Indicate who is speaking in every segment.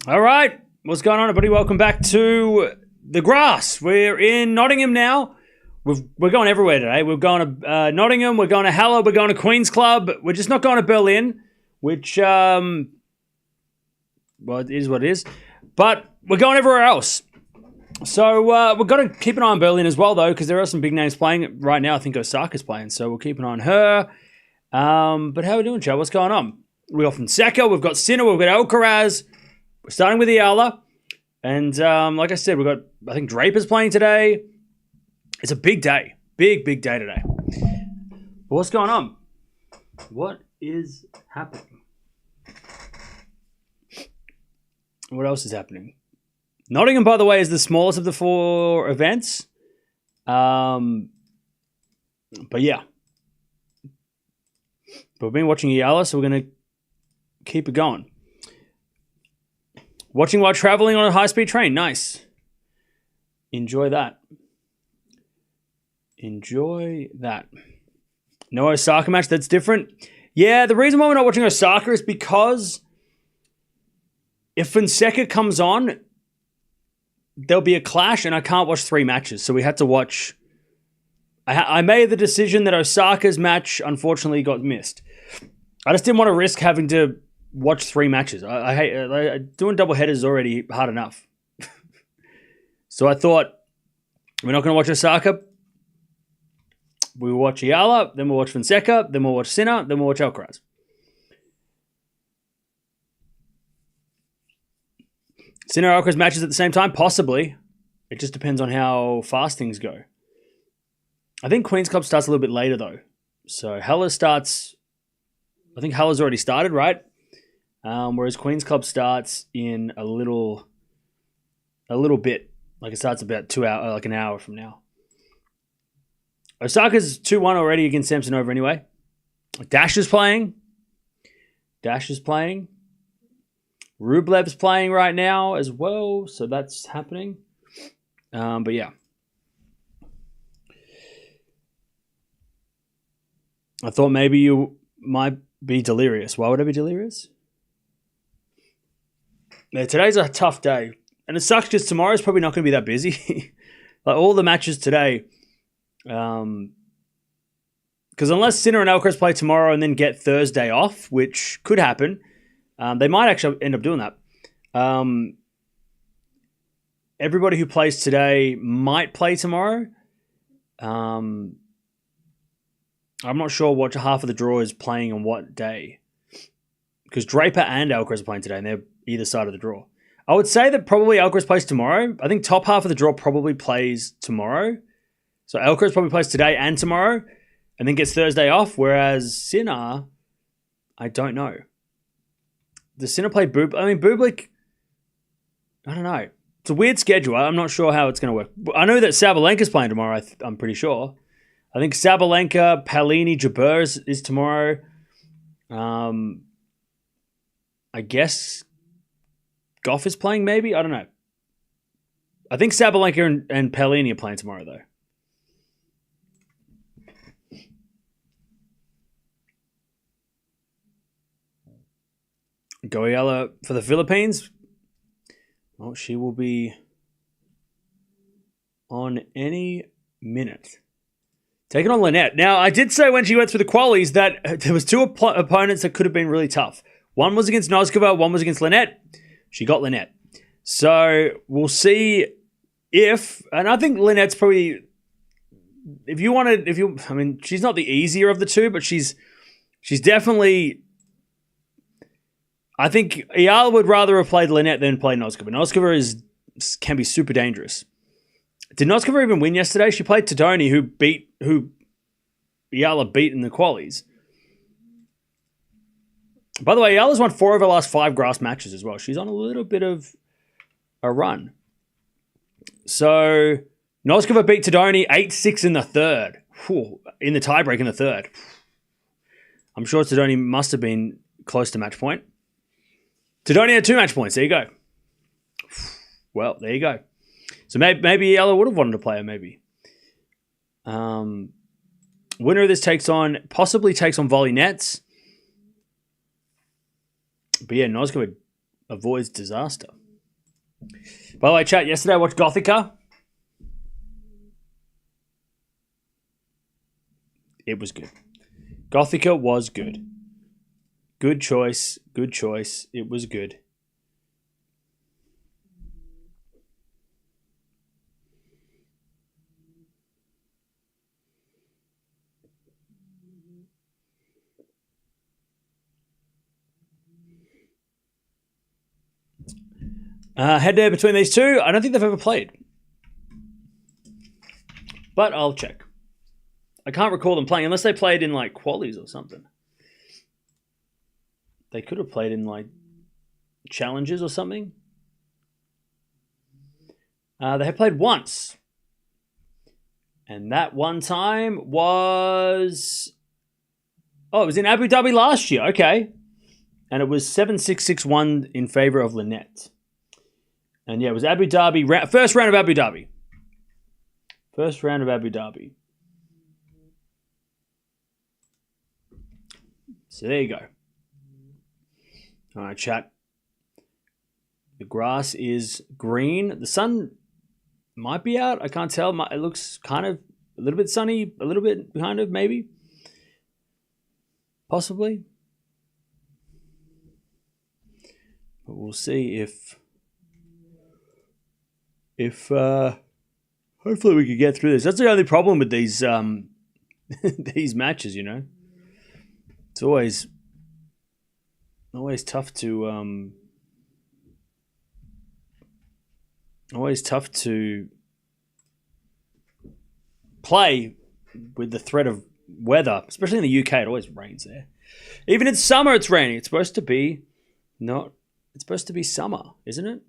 Speaker 1: All right. What's going on, everybody? Welcome back to the grass. We're in Nottingham now. We're going everywhere today. We're going to Nottingham. We're going to Halle. We're going to Queen's Club. We're just not going to Berlin, which, well, it is what it is. But we're going everywhere else. So we've got to keep an eye on Berlin as well, though, because there are some big names playing right now. I think Osaka's playing, so we'll keep an eye on her. But how are we doing, Joe? What's going on? We've got Fonseca. We've got Sinner. We've got Alcaraz. We're starting with Eala. And like I said, we've got, I think, Draper's playing today. It's a big day. Big day today. But what's going on? What is happening? What else is happening? Nottingham, by the way, is the smallest of the four events. But yeah. But we've been watching Eala, so we're going to keep it going. Watching while traveling on a high-speed train. Nice. Enjoy that. Enjoy that. No Osaka match, that's different. Yeah, the reason why we're not watching Osaka is because if Fonseca comes on, there'll be a clash and I can't watch 3 matches. So we had to watch... I made the decision that Osaka's match unfortunately got missed. I just didn't want to risk having to watch 3 matches. I hate doing double headers already hard enough. So I thought, we're not going to watch Osaka. We'll watch Eala, then we'll watch Fonseca, then we'll watch Sinner, then we'll watch Alcaraz. Sinner Alcaraz matches at the same time? Possibly. It just depends on how fast things go. I think Queen's Club starts a little bit later, though. So Halle starts... I think Halle's already started, right? Whereas Queen's Club starts in a little bit. Like it starts about 2 hours, like an hour from now. Osaka's 2-1 already against Samsonova anyway. Dash is playing. Rublev's playing right now as well, so that's happening. But yeah. I thought maybe you might be delirious. Why would I be delirious? Yeah, today's a tough day. And it sucks because tomorrow's probably not going to be that busy. Like all the matches today. Because unless Sinner and Alcaraz play tomorrow and then get Thursday off, which could happen, they might actually end up doing that. Everybody who plays today might play tomorrow. I'm not sure what half of the draw is playing on what day. Because Draper and Alcaraz are playing today, and they're either side of the draw. I would say that probably Alcaraz plays tomorrow. I think top half of the draw probably plays tomorrow. So Alcaraz probably plays today and tomorrow, and then gets Thursday off, whereas Sinner, I don't know. Does Sinner play Bublik? I mean, Bublik, I don't know. It's a weird schedule. I'm not sure how it's going to work. I know that Sabalenka's playing tomorrow, I'm pretty sure. I think Sabalenka, Palini, Jabeur is tomorrow. I guess Gauff is playing maybe? I don't know. I think Sabalenka and Palini are playing tomorrow, though. Goiela for the Philippines. Well, she will be on any minute. Taking on Linette. Now, I did say when she went through the qualies that there was 2 opponents that could have been really tough. One was against Noskova, one was against Linette. She got Linette. So we'll see if, and I think Linette's probably, I mean, she's not the easier of the 2, but she's definitely, I think Eala would rather have played Linette than play Noskova. Noskova can be super dangerous. Did Noskova even win yesterday? She played Tadoni, who Eala beat in the qualies. By the way, Eala's won 4 of her last 5 grass matches as well. She's on a little bit of a run. So, Noskova beat Tadoni 8-6 in the third. Whew, in the tiebreak in the third. I'm sure Tadoni must have been close to match point. Tadoni had 2 match points. There you go. Well, there you go. So maybe Eala would have wanted to play her, maybe. Winner of this possibly takes on volley nets. But yeah, Noskova, avoids disaster. By the way, chat, yesterday I watched Gothica. It was good. Gothica was good. Good choice. Good choice. It was good. Head-to-head between these two, I don't think they've ever played. But I'll check. I can't recall them playing, unless they played in, like, qualies or something. They could have played in, like, challenges or something. They had played once. And that one time was... Oh, it was in Abu Dhabi last year. Okay. And it was 7-6, 6-1 in favor of Linette. And yeah, it was Abu Dhabi. First round of Abu Dhabi. First round of Abu Dhabi. So there you go. All right, chat. The grass is green. The sun might be out. I can't tell. It looks kind of a little bit sunny, a little bit kind of maybe. Possibly. But we'll see if hopefully we could get through this. That's the only problem with these these matches, you know. It's always tough to play with the threat of weather, especially in the UK. It always rains there. Even in summer, it's raining. It's supposed to be summer, isn't it?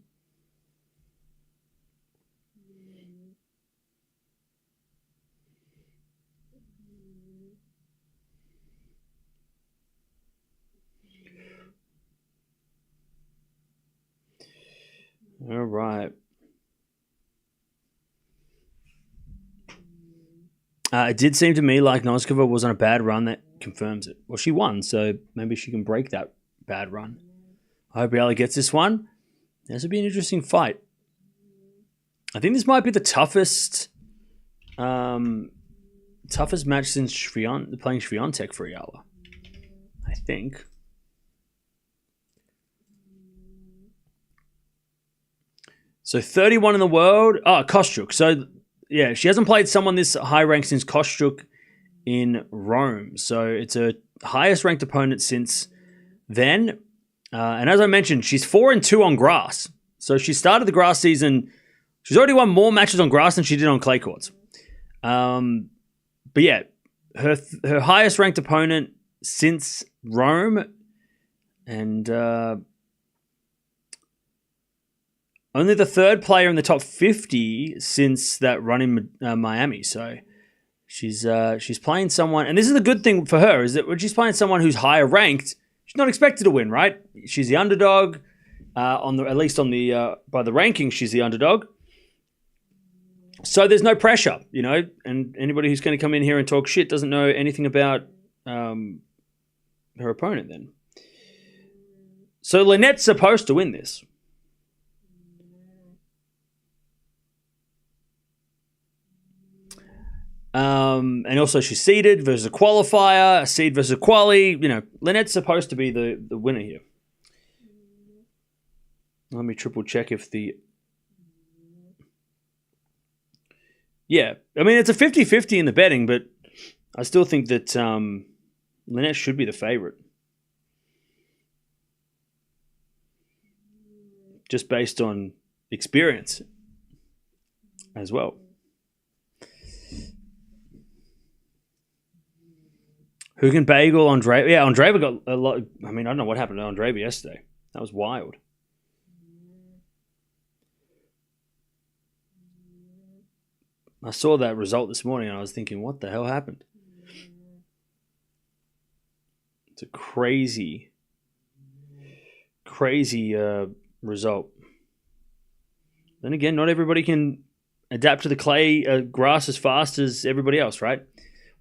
Speaker 1: All right. It did seem to me like Noskova was on a bad run. That confirms it. Well, she won, so maybe she can break that bad run. I hope Eala gets this one. This would be an interesting fight. I think this might be the toughest match since playing Swiatek for Eala. I think. So 31 in the world. Oh, Kostyuk. So, yeah, she hasn't played someone this high ranked since Kostyuk in Rome. So it's her highest ranked opponent since then. And as I mentioned, she's 4-2 on grass. So she started the grass season. She's already won more matches on grass than she did on clay courts. But yeah, her highest ranked opponent since Rome. And... only the third player in the top 50 since that run in Miami. So she's playing someone, and this is the good thing for her, is that when she's playing someone who's higher ranked, she's not expected to win, right? She's the underdog. By the rankings, she's the underdog. So there's no pressure, you know. And anybody who's going to come in here and talk shit doesn't know anything about her opponent. Then, so Linette's supposed to win this. And also she's seeded versus a qualifier, a seed versus a quali. You know, Linette's supposed to be the winner here. Let me triple check if the... Yeah, I mean, it's a 50-50 in the betting, but I still think that Linette should be the favorite. Just based on experience as well. Who can bagel Andreeva? Yeah, Andreeva got a lot. I mean, I don't know what happened to Andreeva yesterday. That was wild. I saw that result this morning and I was thinking, what the hell happened? It's a crazy result. Then again, not everybody can adapt to the clay grass as fast as everybody else, right?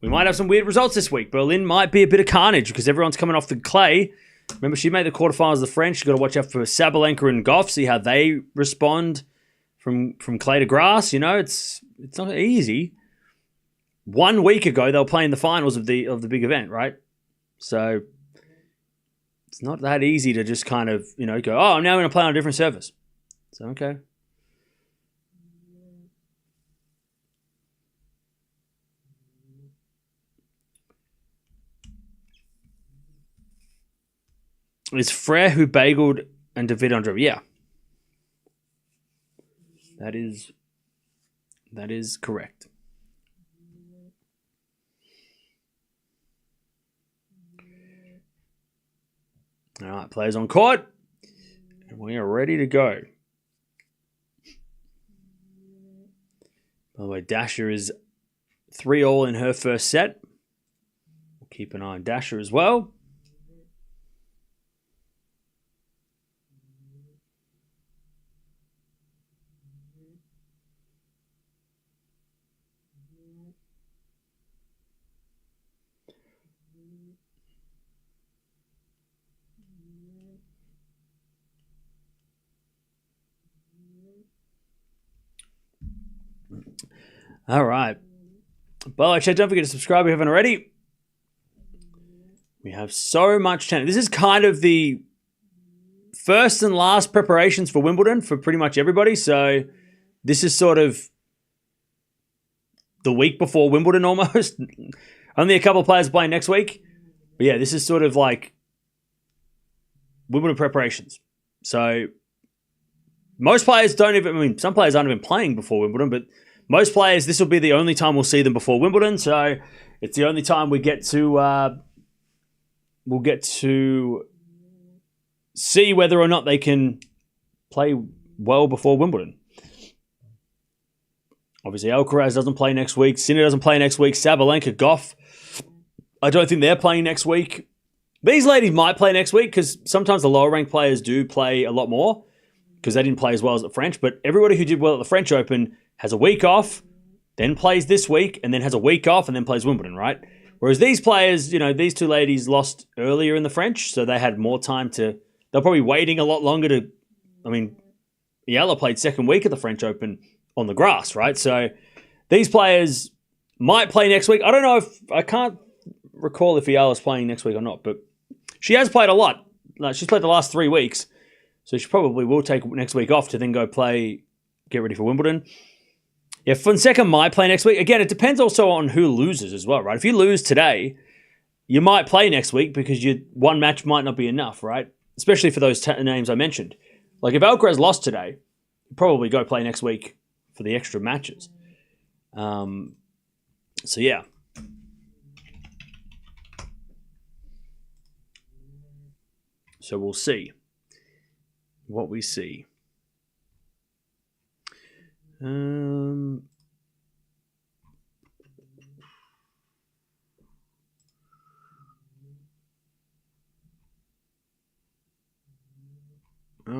Speaker 1: We might have some weird results this week. Berlin might be a bit of carnage because everyone's coming off the clay. Remember, she made the quarterfinals of the French. You've got to watch out for Sabalenka and Gauff, see how they respond from clay to grass. You know, it's not easy. 1 week ago, they were playing the finals of the big event, right? So it's not that easy to just kind of, you know, go, oh, I'm now going to play on a different surface. So, okay. It's Frere who bageled and David Andreeva. Yeah. That is correct. All right, players on court. And we are ready to go. By the way, Dasher is 3-all in her first set. We'll keep an eye on Dasher as well. All right. But actually, don't forget to subscribe if you haven't already. We have so much tennis. This is kind of the first and last preparations for Wimbledon for pretty much everybody. So this is sort of the week before Wimbledon almost. Only a couple of players playing next week. But yeah, this is sort of like Wimbledon preparations. So most players don't even, I mean, some players aren't even playing before Wimbledon, but most players, this will be the only time we'll see them before Wimbledon. So it's the only time we get to, we'll get to see whether or not they can play well before Wimbledon. Obviously, Alcaraz doesn't play next week. Sinner doesn't play next week. Sabalenka, Gauff, I don't think they're playing next week. These ladies might play next week because sometimes the lower-ranked players do play a lot more because they didn't play as well as the French. But everybody who did well at the French Open has a week off, then plays this week, and then has a week off, and then plays Wimbledon, right? Whereas these players, you know, these two ladies lost earlier in the French, so they had more time to... They're probably waiting a lot longer to... I mean, Eala played second week at the French Open on the grass, right? So these players might play next week. I don't know if... I can't recall if Eala's playing next week or not, but she has played a lot. Like, she's played the last 3 weeks, so she probably will take next week off to then go play, get ready for Wimbledon. Yeah, Fonseca might play next week. Again, it depends also on who loses as well, right? If you lose today, you might play next week because one match might not be enough, right? Especially for those names I mentioned. Like if Alcaraz lost today, you'd probably go play next week for the extra matches. So yeah. So we'll see what we see. All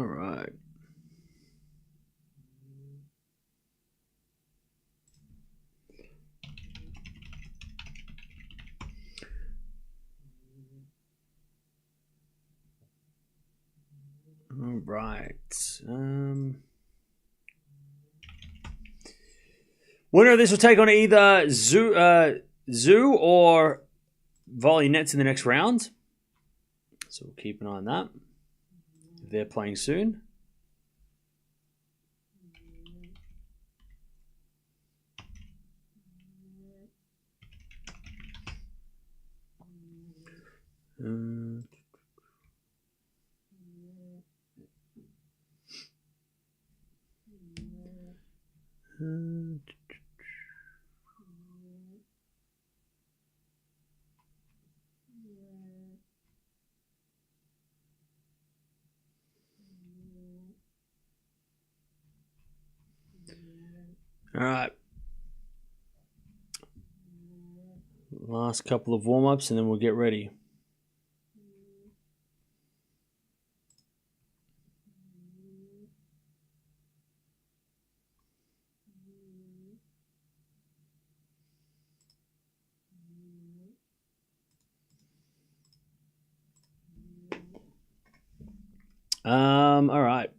Speaker 1: right. All right. Winner of this will take on either Zhu or Volley Nets in the next round. So we'll keep an eye on that. They're playing soon. All right. Last couple of warm-ups and then we'll get ready. All right.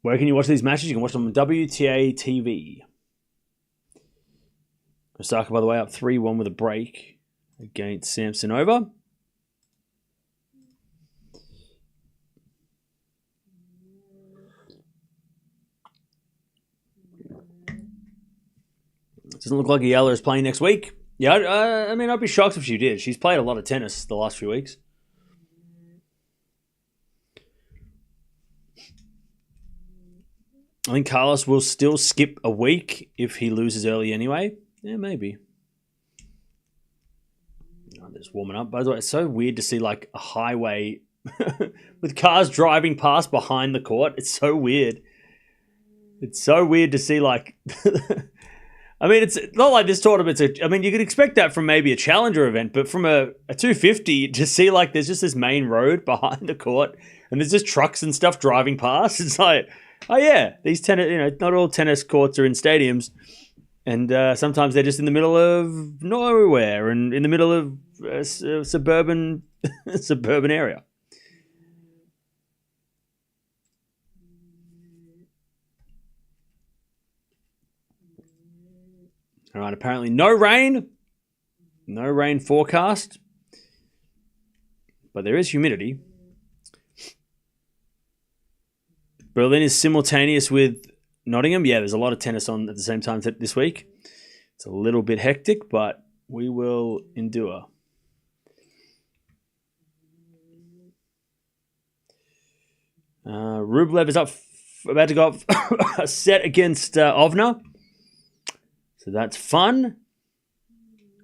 Speaker 1: Where can you watch these matches? You can watch them on WTA TV. Osaka, by the way, up 3-1 with a break against Samsonova. Doesn't look like Eala is playing next week. Yeah, I mean, I'd be shocked if she did. She's played a lot of tennis the last few weeks. I think Carlos will still skip a week if he loses early anyway. Yeah, maybe. Oh, they're just warming up. By the way, it's so weird to see like a highway with cars driving past behind the court. It's so weird. It's so weird to see like... I mean, it's not like this tournament. I mean, you could expect that from maybe a challenger event, but from a 250, to see like there's just this main road behind the court and there's just trucks and stuff driving past. It's like, oh yeah, these tennis, not all tennis courts are in stadiums, and sometimes they're just in the middle of nowhere and in the middle of a suburban area. All right, apparently no rain forecast, but there is humidity. Berlin is simultaneous with Nottingham. Yeah, there's a lot of tennis on at the same time this week. It's a little bit hectic, but we will endure. Rublev is about to go up a set against Ovna. So that's fun.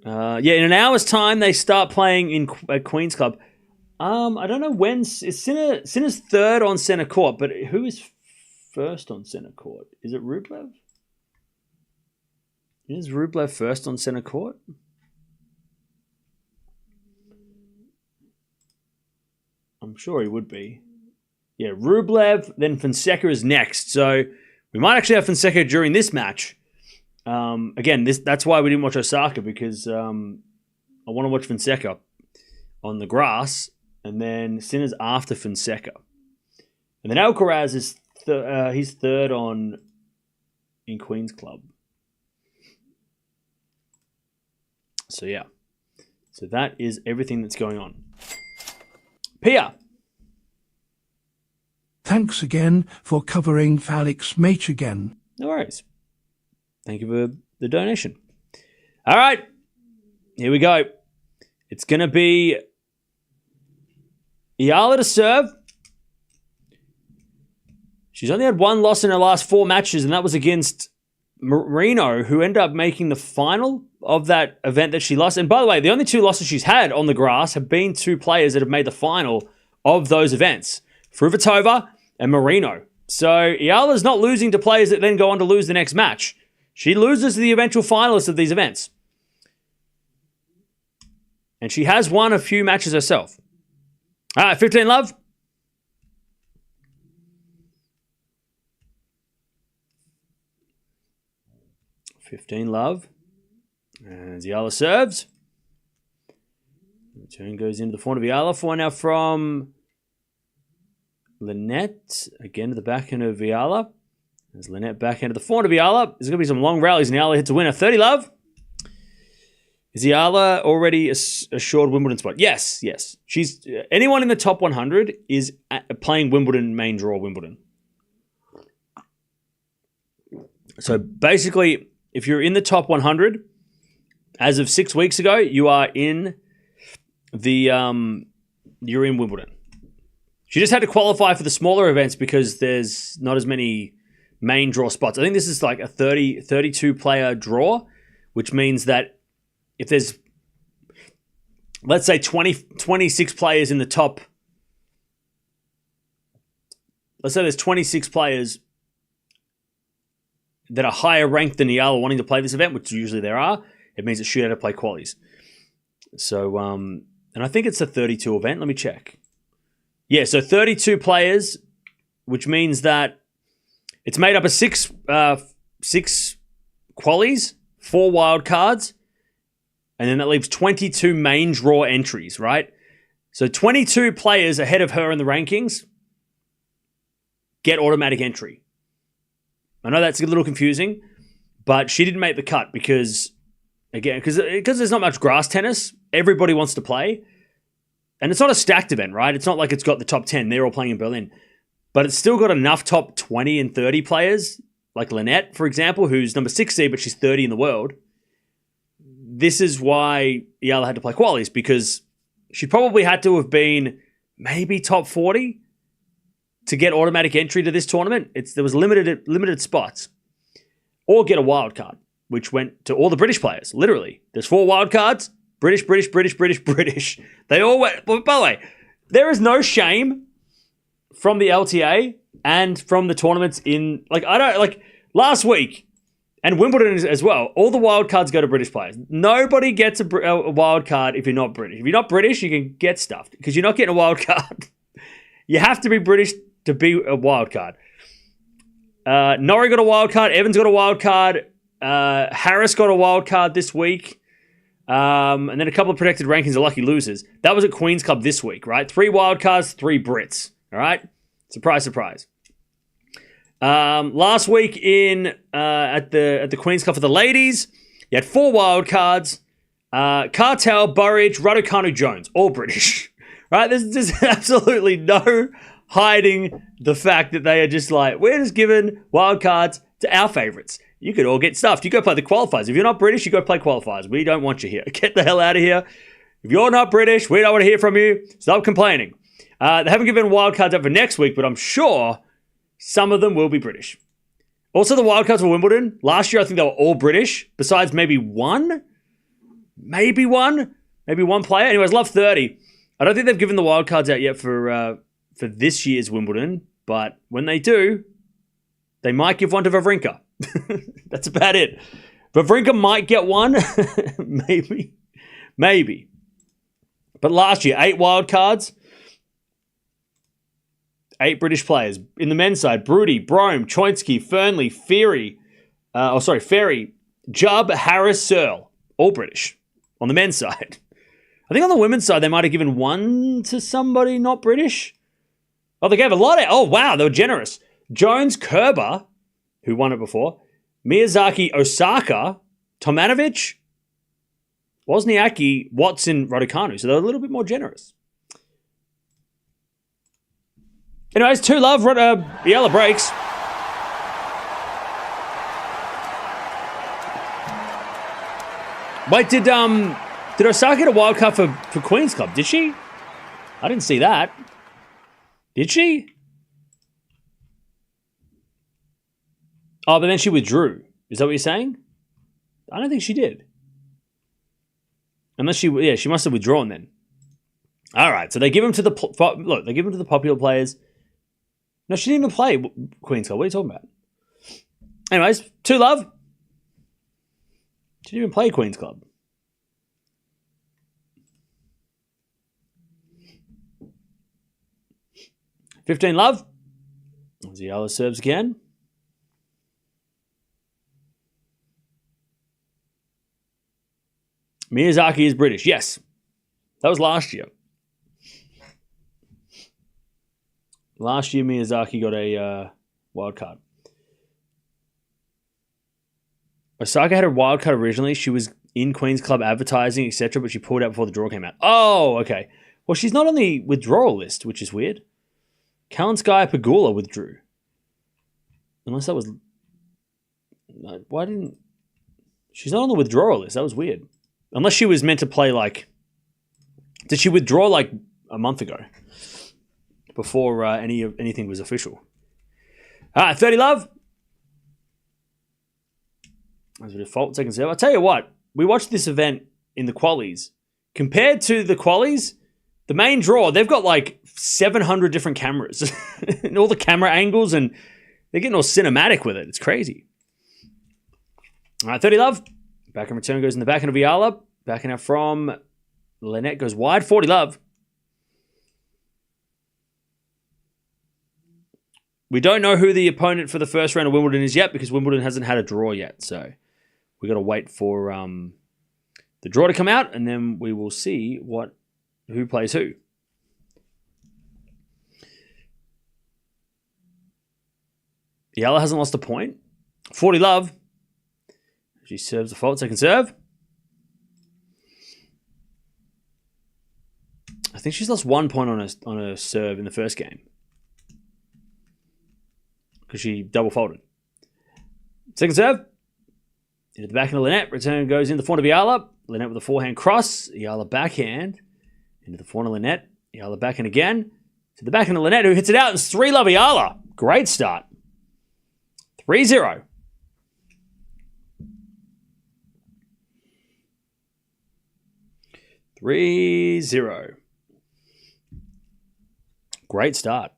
Speaker 1: In an hour's time, they start playing at Queen's Club. I don't know when. Is Sinner's third on centre court, but who is first on centre court? Is it Rublev? Is Rublev first on centre court? I'm sure he would be. Yeah, Rublev, then Fonseca is next. So we might actually have Fonseca during this match. Again, that's why we didn't watch Osaka, because I want to watch Fonseca on the grass, and then Sinner's after Fonseca. And then Alcaraz is he's third in Queen's Club. So yeah. So that is everything that's going on. Pia.
Speaker 2: Thanks again for covering Alex Mate again.
Speaker 1: No worries. Thank you for the donation. All right. Here we go. It's going to be Eala to serve. She's only had one loss in her last 4 matches, and that was against Marino, who ended up making the final of that event that she lost. And by the way, the only 2 losses she's had on the grass have been 2 players that have made the final of those events, Fruhvirtova and Marino. So Eala's not losing to players that then go on to lose the next match. She loses to the eventual finalists of these events. And she has won a few matches herself. All right, 15 love. And Eala serves. Return goes into the front of Eala. 4 now from Linette. Again to the backhand of Eala. There's Linette backhand to the front of Eala. There's going to be some long rallies, and Eala hits a winner. 30 love. Is Eala already assured Wimbledon spot? Yes. She's anyone in the top 100 is playing Wimbledon, main draw Wimbledon. So basically, if you're in the top 100, as of 6 weeks ago, you are in you're in Wimbledon. She just had to qualify for the smaller events because there's not as many main draw spots. I think this is like a 32 player draw, which means that if there's, let's say 26 players in the top, let's say there's 26 players that are higher ranked than Eala wanting to play this event, which usually there are, it means that she had to play qualies. So, and I think it's a 32 event. Let me check. Yeah, so 32 players, which means that it's made up of six qualies, 4 wild cards, and then that leaves 22 main draw entries, right? So 22 players ahead of her in the rankings get automatic entry. I know that's a little confusing, but she didn't make the cut because there's not much grass tennis. Everybody wants to play. And it's not a stacked event, right? It's not like it's got the top 10. They're all playing in Berlin. But it's still got enough top 20 and 30 players, like Linette, for example, who's number 60, but she's 30 in the world. This is why Eala had to play qualies, because she probably had to have been maybe top 40 to get automatic entry to this tournament. There was limited spots. Or get a wild card, which went to all the British players, literally. There's 4 wild cards. British. They all went. By the way, there is no shame from the LTA and from the tournaments in, last week, and Wimbledon as well, all the wild cards go to British players. Nobody gets a wild card if you're not British. If you're not British, you can get stuffed because you're not getting a wild card. You have to be British to be a wild card. Norrie got a wild card. Evans got a wild card. Harris got a wild card this week. And then a couple of protected rankings of lucky losers. That was at Queen's Club this week, right? 3 wild cards, 3 Brits. All right? Surprise, surprise. Last week at the Queen's Club for the ladies, you had 4 wild cards. Cartel, Burridge, Raducanu, Jones. All British. Right? There's absolutely no hiding the fact that they are just like, we're just giving wild cards to our favourites. You could all get stuffed. You go play the qualifiers. If you're not British, you go play qualifiers. We don't want you here. Get the hell out of here. If you're not British, we don't want to hear from you. Stop complaining. They haven't given wildcards up for next week, but I'm sure some of them will be British. Also, the wildcards for Wimbledon. Last year, I think they were all British, besides maybe one. Maybe one player. Anyways, love 30. I don't think they've given the wildcards out yet for this year's Wimbledon, but when they do, they might give one to Wawrinka. That's about it. Wawrinka might get one. Maybe. But last year, 8 wild cards, 8 British players. In the men's side, Broody, Brome, Choinsky, Fernley, Ferry, Jubb, Harris, Searle. All British on the men's side. I think on the women's side, they might have given one to somebody not British. Oh, they gave a lot. Oh, wow, they were generous. Jones, Kerber, who won it before, Miyazaki, Osaka, Tomanovic, Wozniacki, Watson, Raducanu. So they're a little bit more generous. Anyways, 2 love, Eala breaks. Wait, did Osaka get a wild card for Queen's Club? Did she? I didn't see that. Did she? Oh, but then she withdrew. Is that what you're saying? I don't think she did. Unless she must have withdrawn then. All right, so they give them to they give them to the popular players. No, she didn't even play Queen's Club. What are you talking about? Anyways, 2 love. She didn't even play Queen's Club. $15 love. Eala serves again. Miyazaki is British. Yes. That was last year. Last year, Miyazaki got a wild card. Osaka had a wild card originally. She was in Queen's Club advertising, etc., but she pulled out before the draw came out. Oh, okay. Well, she's not on the withdrawal list, which is weird. Kalinskaya Pegula withdrew. Unless that was... Why didn't... She's not on the withdrawal list. That was weird. Unless she was meant to play like... Did she withdraw like a month ago? Before anything was official. All right, 30 love. As a default second serve. I'll tell you what. We watched this event in the qualies. Compared to the qualies, the main draw, they've got like 700 different cameras. And all the camera angles, and they're getting all cinematic with it. It's crazy. All right, 30 love. Back in return goes in the backhand of Eala. Backhand out from Linette goes wide. 40 love. We don't know who the opponent for the first round of Wimbledon is yet because Wimbledon hasn't had a draw yet. So we got to wait for the draw to come out, and then we will see who plays who. Eala hasn't lost a point. 40 love. She serves the fault. Second serve. I think she's lost 1 point on a serve in the first game. Because she double faulted. Second serve. Into the backhand of Linette. Return goes in the front of Eala. Linette with a forehand cross. Eala backhand. Into the front of Linette. Eala backhand again. To the backhand of Linette, who hits it out. It's 3-love Eala. Great start. 3-0. Great start.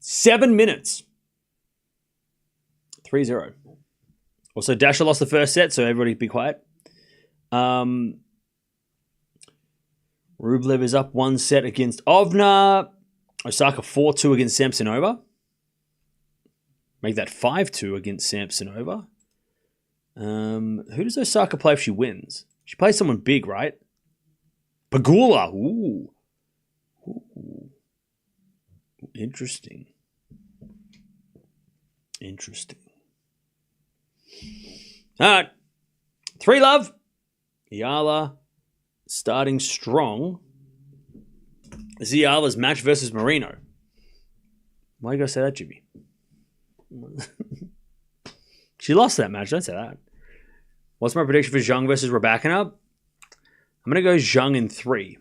Speaker 1: Seven minutes. 3-0. Also, Dasha lost the first set, so everybody be quiet. Rublev is up 1 set against Ovna. Osaka 4-2 against Samsonova. Make that 5-2 against Samsonova. Who does Osaka play if she wins? She plays someone big, right? Pegula. Ooh. Interesting. All right. 3-love. Eala starting strong. This is Eala's match versus Marino. Why you gotta say that, Jimmy? She lost that match. Don't say that. What's my prediction for Zhang versus Raducanu? I'm gonna go Zhang in 3.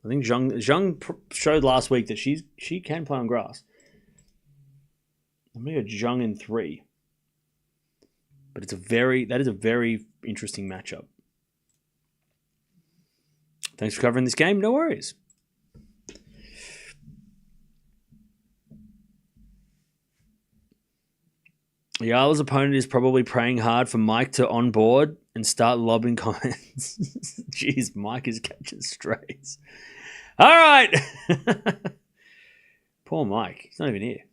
Speaker 1: I think Zhang showed last week that she can play on grass. I'm gonna go Zhang in 3. But that is a very interesting matchup. Thanks for covering this game. No worries. Eala's opponent is probably praying hard for Mike to onboard and start lobbing comments. Jeez, Mike is catching strays. All right. Poor Mike. He's not even here.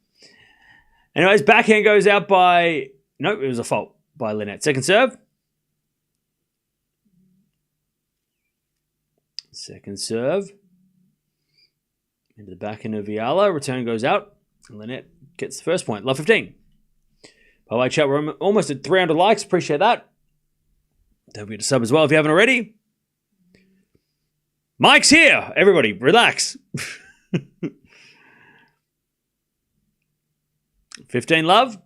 Speaker 1: Anyways, backhand goes out by... Nope, it was a fault by Linette. Second serve. Second serve. Into the backhand of Eala. Return goes out. And Linette gets the first point. Love 15. By the way, chat, we're almost at 300 likes. Appreciate that. Don't forget to sub as well if you haven't already. Mike's here. Everybody, relax. 15 love.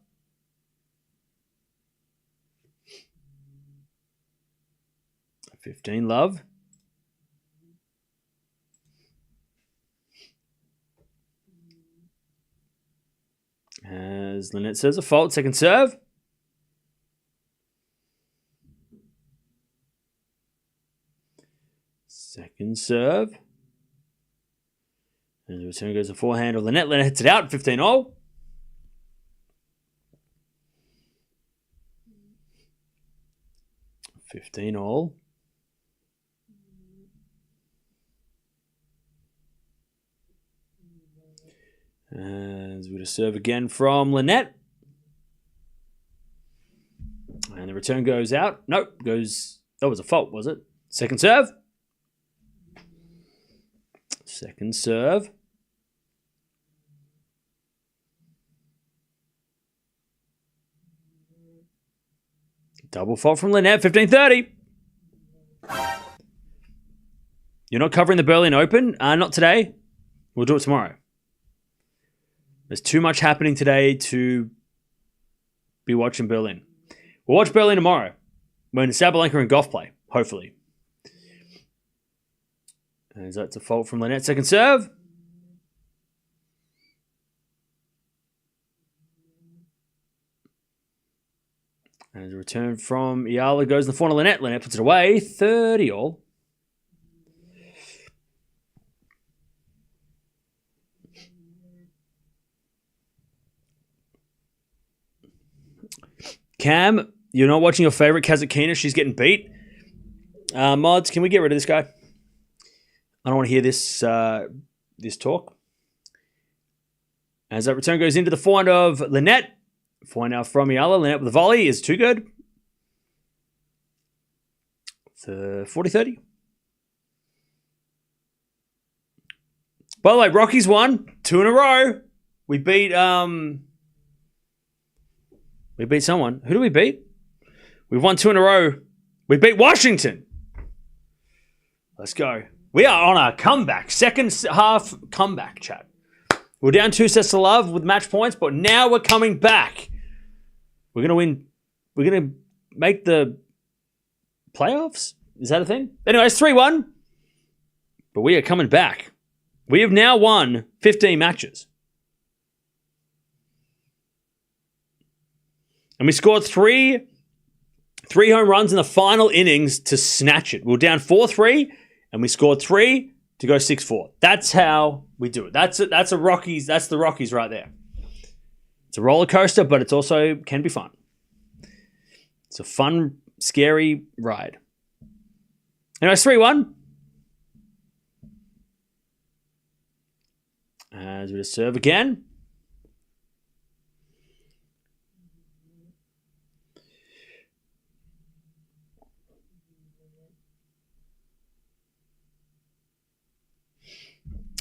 Speaker 1: As Linette says, a fault. Second serve. Second serve. And the return goes to forehand of Linette. Linette hits it out. 15-all. And we're going to serve again from Linette. And the return goes out. Nope, goes... That was a fault, was it? Second serve. Double fault from Linette, 15-30. You're not covering the Berlin Open? Not today. We'll do it tomorrow. There's too much happening today to be watching Berlin. We'll watch Berlin tomorrow when Sabalenka and Gauff play, hopefully. And that's a fault from Linette. Second serve. And a return from Eala goes in the front of Linette. Linette puts it away. 30-all. Cam, you're not watching your favorite Kazakhina. She's getting beat. Mods, can we get rid of this guy? I don't want to hear this this talk. As that return goes into the forehand of Linette. Forehand now from Eala. Linette with the volley is too good. It's 40-30. By the way, Rockies won 2 in a row. We beat someone. Who do we beat? We've won 2 in a row. We beat Washington. Let's go. We are on a comeback. Second half comeback, chat. We're down 2 sets to love with match points, but now we're coming back. We're going to win. We're going to make the playoffs? Is that a thing? Anyways, 3-1. But we are coming back. We have now won 15 matches. And we scored three home runs in the final innings to snatch it. We were down 4-3, and we scored 3 to go 6-4. That's how we do it. That's a Rockies. That's the Rockies right there. It's a roller coaster, but it's also can be fun. It's a fun, scary ride. Anyway, 3-1. As we just serve again.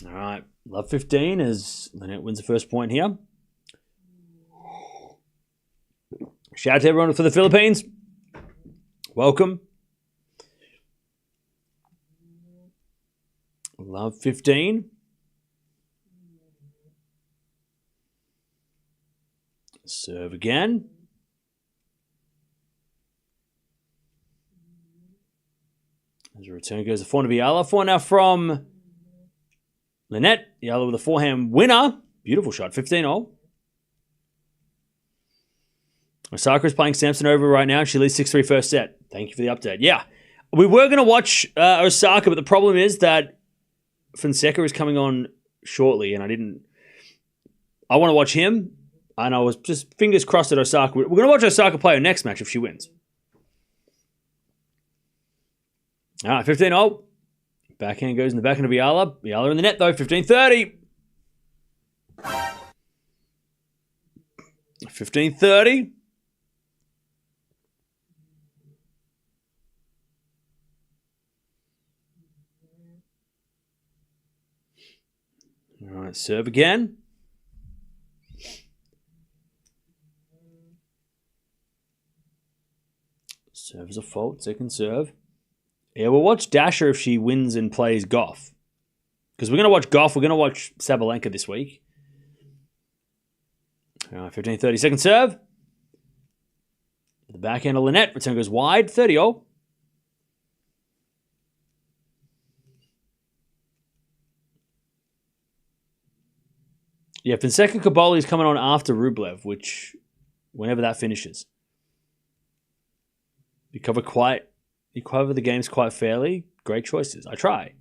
Speaker 1: All right, love 15 as Linette wins the first point here. Shout out to everyone for the Philippines. Welcome. Love 15. Serve again. As a return goes the forehand of Eala. Forehand now from Linette. Eala with a forehand winner. Beautiful shot. 15-all. Osaka is playing Samson over right now. She leads 6-3 first set. Thank you for the update. Yeah. We were going to watch Osaka, but the problem is that Fonseca is coming on shortly, and I want to watch him, and I was just fingers crossed at Osaka. We're going to watch Osaka play her next match if she wins. All right, 15-all. Backhand goes in the backhand of Eala. Eala in the net, though. 15-30. 15-30. All right, serve again. Serve is a fault. Second serve. Yeah, we'll watch Dasher if she wins and plays Gauff. Because we're going to watch Gauff. We're going to watch Sabalenka this week. All right, 15-30. Second serve. The backhand of Linette. Return goes wide. 30-all. Yeah, Fonseca Caboli is coming on after Rublev, which, whenever that finishes. You cover the games quite fairly. Great choices. I try.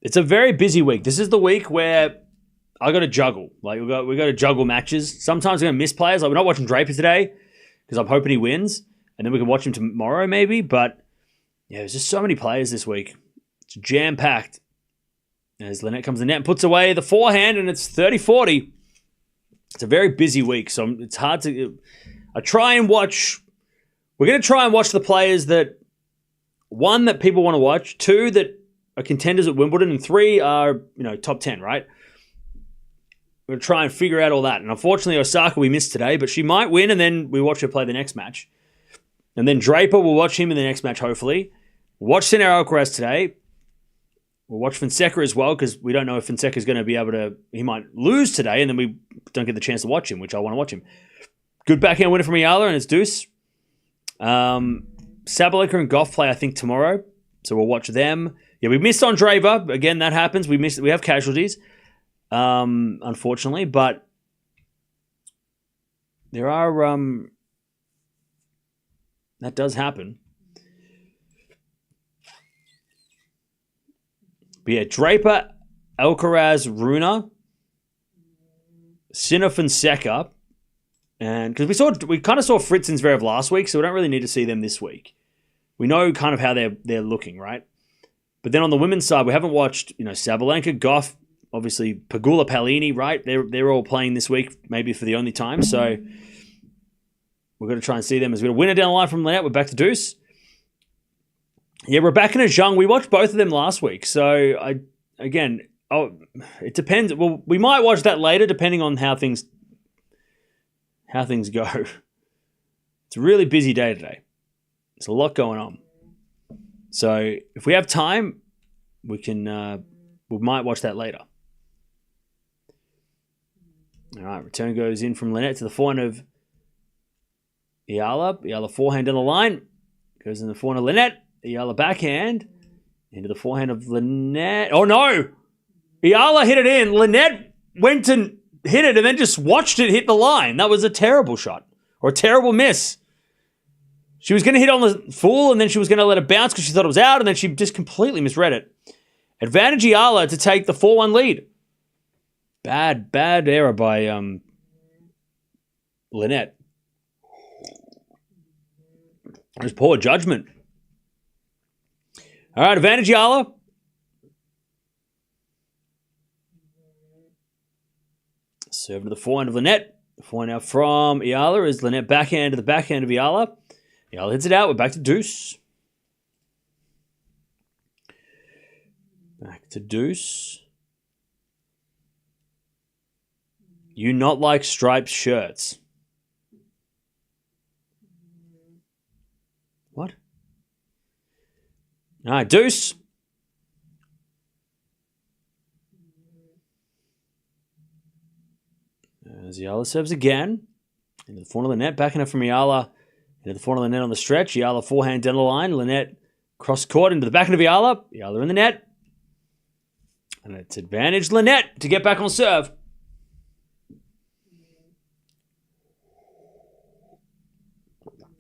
Speaker 1: It's a very busy week. This is the week where I got to juggle. Like we got to juggle matches. Sometimes I'm going to miss players. Like we're not watching Draper today because I'm hoping he wins, and then we can watch him tomorrow maybe. But yeah, there's just so many players this week. It's jam packed. As Linette comes in the net and puts away the forehand, and it's 30-40. It's a very busy week, so it's hard to... We're going to try and watch the players that... 1, that people want to watch. 2, that are contenders at Wimbledon. And 3 are, top 10, right? We're going to try and figure out all that. And unfortunately, Osaka we missed today, but she might win, and then we watch her play the next match. And then Draper, we'll watch him in the next match, hopefully. Watch Sinner Alcaraz today. We'll watch Fonseca as well because we don't know if Fonseca is going to be able to... He might lose today and then we don't get the chance to watch him, which I want to watch him. Good backhand winner from Eala and it's deuce. Sabalenka and Gauff play, I think, tomorrow. So we'll watch them. Yeah, we missed Andreeva. Again, that happens. We have casualties, unfortunately. But there are... that does happen. But yeah, Draper, Alcaraz, Runa, Sinner, Fonseca, and because we kind of saw Fritz and Zverev last week, so we don't really need to see them this week. We know kind of how they're looking, right? But then on the women's side, we haven't watched Sabalenka, Gauff, obviously Pagula, Palini, right? They're all playing this week, maybe for the only time. So we're going to try and see them as we're going to win it down the line from Linette. We're back to deuce. Yeah, Raducanu and Zhang, we watched both of them last week. So, it depends. Well, we might watch that later depending on how things go. It's a really busy day today. There's a lot going on. So, if we have time, we might watch that later. All right, return goes in from Linette to the forehand of Eala. Eala forehand down the line. Goes in the forehand of Linette. Eala backhand. Into the forehand of Linette. Oh, no! Eala hit it in. Linette went and hit it and then just watched it hit the line. That was a terrible shot. Or a terrible miss. She was going to hit on the full and then she was going to let it bounce because she thought it was out and then she just completely misread it. Advantage Eala to take the 4-1 lead. Bad error by Linette. It was poor judgment. All right, advantage Eala. Serve to the forehand of Linette. The forehand now from Eala is Linette backhand to the backhand of Eala. Eala hits it out. We're back to deuce. Back to deuce. You not like striped shirts. What? All right, deuce. As Eala serves again. Into the forehand of Linette. Backing up from Eala. Into the forehand of Linette on the stretch. Eala forehand down the line. Linette cross court into the backhand of Eala. Eala in the net. And it's advantage Linette to get back on serve.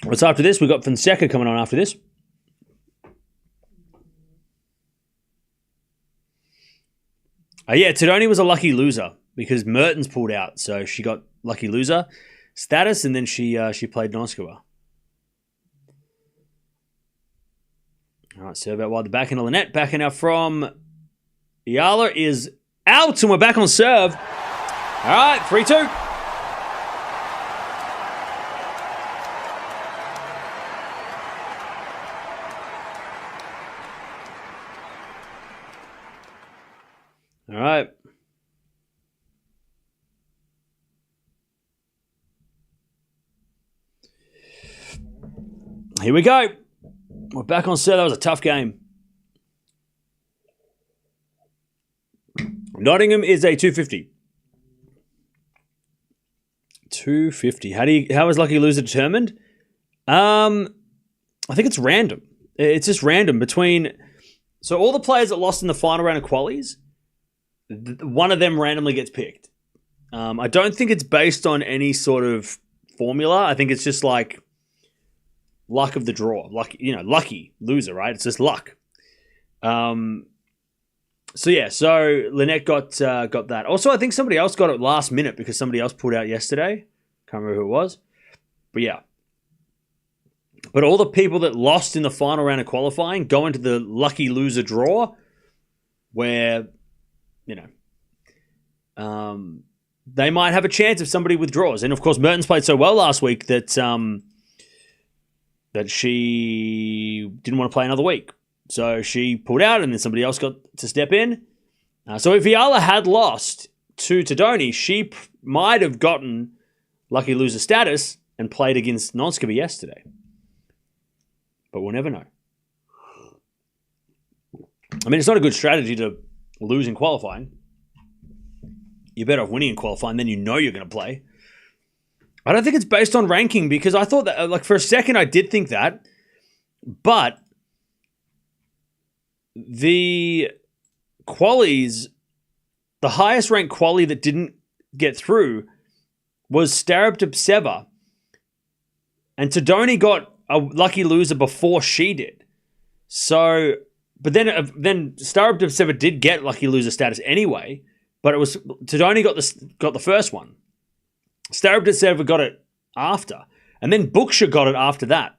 Speaker 1: What's after this? We've got Fonseca coming on after this. Yeah, Tadoni was a lucky loser because Mertens pulled out. So she got lucky loser status and then she played Noskova. All right, serve out wide the backhand of Linette. Backhand now from Eala is out and we're back on serve. All right, 3-2. All right. Here we go. We're back on serve. That was a tough game. Nottingham is a 250. 250. How is lucky loser determined? I think it's random. It's just random between. So all the players that lost in the final round of qualies, one of them randomly gets picked. I don't think it's based on any sort of formula. I think it's just like luck of the draw. Lucky loser, right? It's just luck. So Linette got that. Also, I think somebody else got it last minute because somebody else pulled out yesterday. Can't remember who it was. But yeah. But all the people that lost in the final round of qualifying go into the lucky loser draw where, they might have a chance if somebody withdraws. And of course, Mertens played so well last week that she didn't want to play another week. So she pulled out and then somebody else got to step in. So if Eala had lost to Tadoni, she might have gotten lucky loser status and played against Noskova yesterday. But we'll never know. I mean, it's not a good strategy to lose in qualifying. You're better off winning in qualifying, then you know you're going to play. I don't think it's based on ranking because I thought that, for a second, I did think that. But the qualies, the highest ranked quali that didn't get through was Staraptipseva. And Tadoni got a lucky loser before she did. So, but then Staraptipseva did get lucky loser status anyway. But it was Tadoni got the first one. Staraptipseva got it after. And then Buksha got it after that.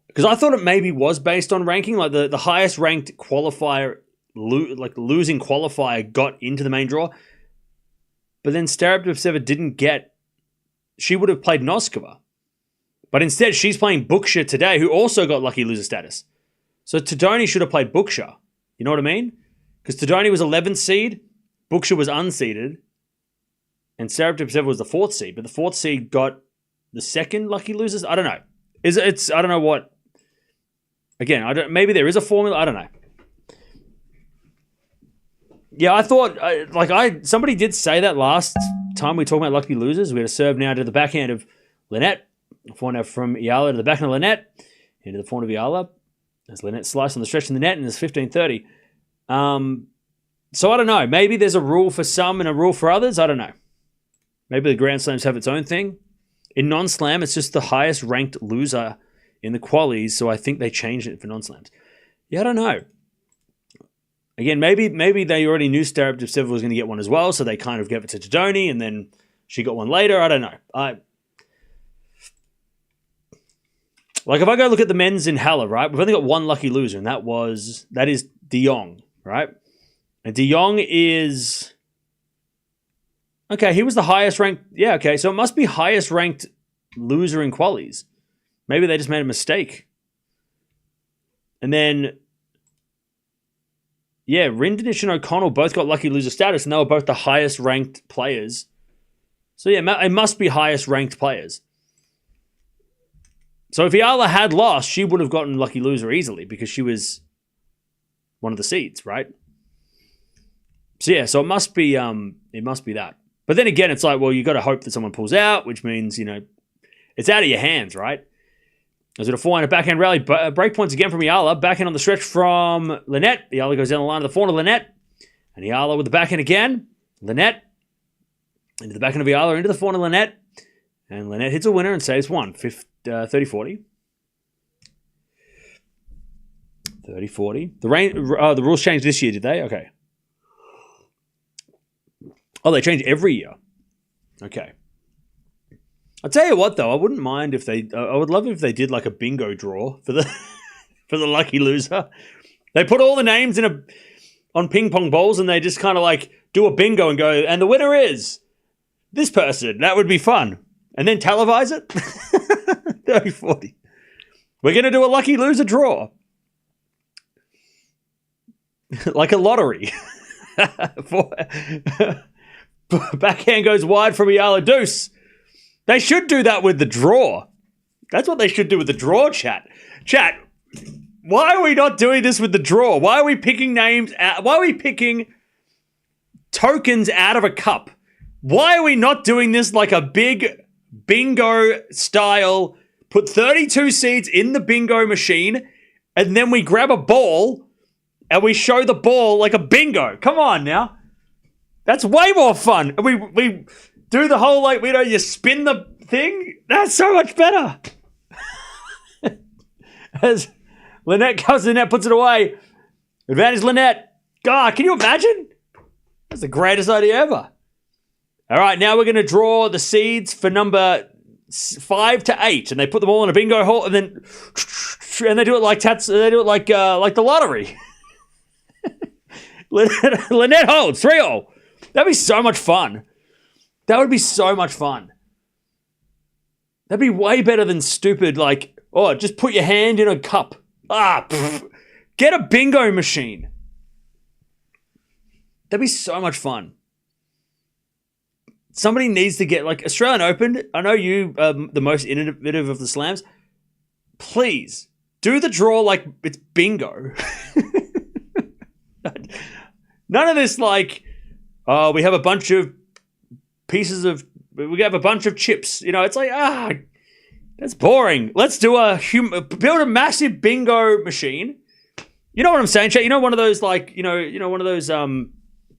Speaker 1: Because I thought it maybe was based on ranking. Like the highest ranked qualifier, losing qualifier got into the main draw. But then Staraptipseva didn't get. She would have played Noskova. But instead she's playing Buksha today, who also got lucky loser status. So Tadoni should have played Buksha. You know what I mean? Because Tadoni was 11th seed, Buksha was unseeded, and Saraptipsev was the 4th seed. But the 4th seed got the second lucky losers. I don't know. I don't know what. Again, maybe there is a formula. I don't know. Yeah, I thought somebody did say that last time we talked about lucky losers. We had a serve now to the backhand of Linette, a forehand from Eala to the backhand of Linette, into the forehand of Eala. As Linette sliced on the stretch in the net, and it's 15-30. So I don't know. Maybe there's a rule for some and a rule for others. I don't know. Maybe the Grand Slams have its own thing. In non-slam, it's just the highest ranked loser in the qualies, so I think they changed it for non-slams. Yeah, I don't know. Again, maybe they already knew Saraptipsev was going to get one as well, so they kind of gave it to Tadoni, and then she got one later. I don't know. If I go look at the men's in Halle, right, we've only got one lucky loser, and that is De Jong, right? And De Jong is... Okay, he was the highest ranked... Yeah, okay, so it must be highest ranked loser in qualies. Maybe they just made a mistake. And then... Yeah, Rindenich and O'Connell both got lucky loser status, and they were both the highest ranked players. So yeah, it must be highest ranked players. So if Eala had lost, she would have gotten lucky loser easily because she was one of the seeds, right? So yeah, so it must be that. But then again, it's like, well, you got to hope that someone pulls out, which means, it's out of your hands, right? As it a forehand, a backhand rally, break points again from Eala. Backhand on the stretch from Linette. Eala goes down the line of the forehand of Linette. And Eala with the backhand again. Linette into the backhand of Eala, into the forehand of Linette. And Linette hits a winner and saves one. 30-40. 30-40. The rules changed this year, did they? Okay. Oh, they change every year. Okay. I'll tell you what, though, I wouldn't mind if they... I would love if they did like a bingo draw for the for the lucky loser. They put all the names on ping pong balls and they just kind of like do a bingo and go, and the winner is this person. That would be fun. And then televise it. 30-40. We're going to do a lucky loser draw. Like a lottery. Backhand goes wide from Eala. Deuce. They should do that with the draw. That's what they should do with the draw, chat. Chat, why are we not doing this with the draw? Why are we picking names out? Why are we picking tokens out of a cup? Why are we not doing this like a big bingo style, put 32 seeds in the bingo machine, and then we grab a ball and we show the ball like a bingo? Come on now. That's way more fun. We do the whole, you spin the thing. That's so much better. As Linette comes in, Linette puts it away. Advantage Linette. God, can you imagine? That's the greatest idea ever. All right, now we're going to draw the seeds for number 5 to 8, and they put them all in a bingo hole, and then they do it like they do it like the lottery. Linette holds 3-0. That'd be so much fun. That would be so much fun. That'd be way better than stupid, just put your hand in a cup. Get a bingo machine. That'd be so much fun. Somebody needs to get, Australian Open. I know you are the most innovative of the slams. Please, do the draw like it's bingo. None of this we have a bunch of pieces of... We have a bunch of chips. It's that's boring. Let's do build a massive bingo machine. You know what I'm saying, chat? One of those one of those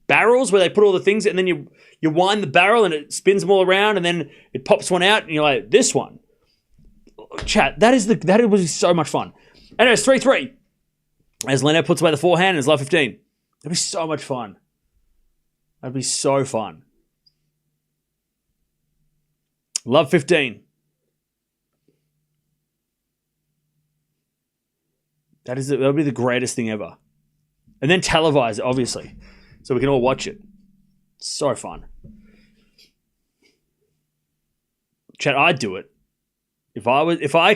Speaker 1: barrels where they put all the things and then you wind the barrel and it spins them all around and then it pops one out and you're like, this one. Chat, that was so much fun. And it's 3-3. As Linette puts away the forehand and it's love 15. That'd be so much fun. That'd be so fun. Love 15. That'll be the greatest thing ever. And then televise it, obviously, so we can all watch it. So fun. Chat, I'd do it. If I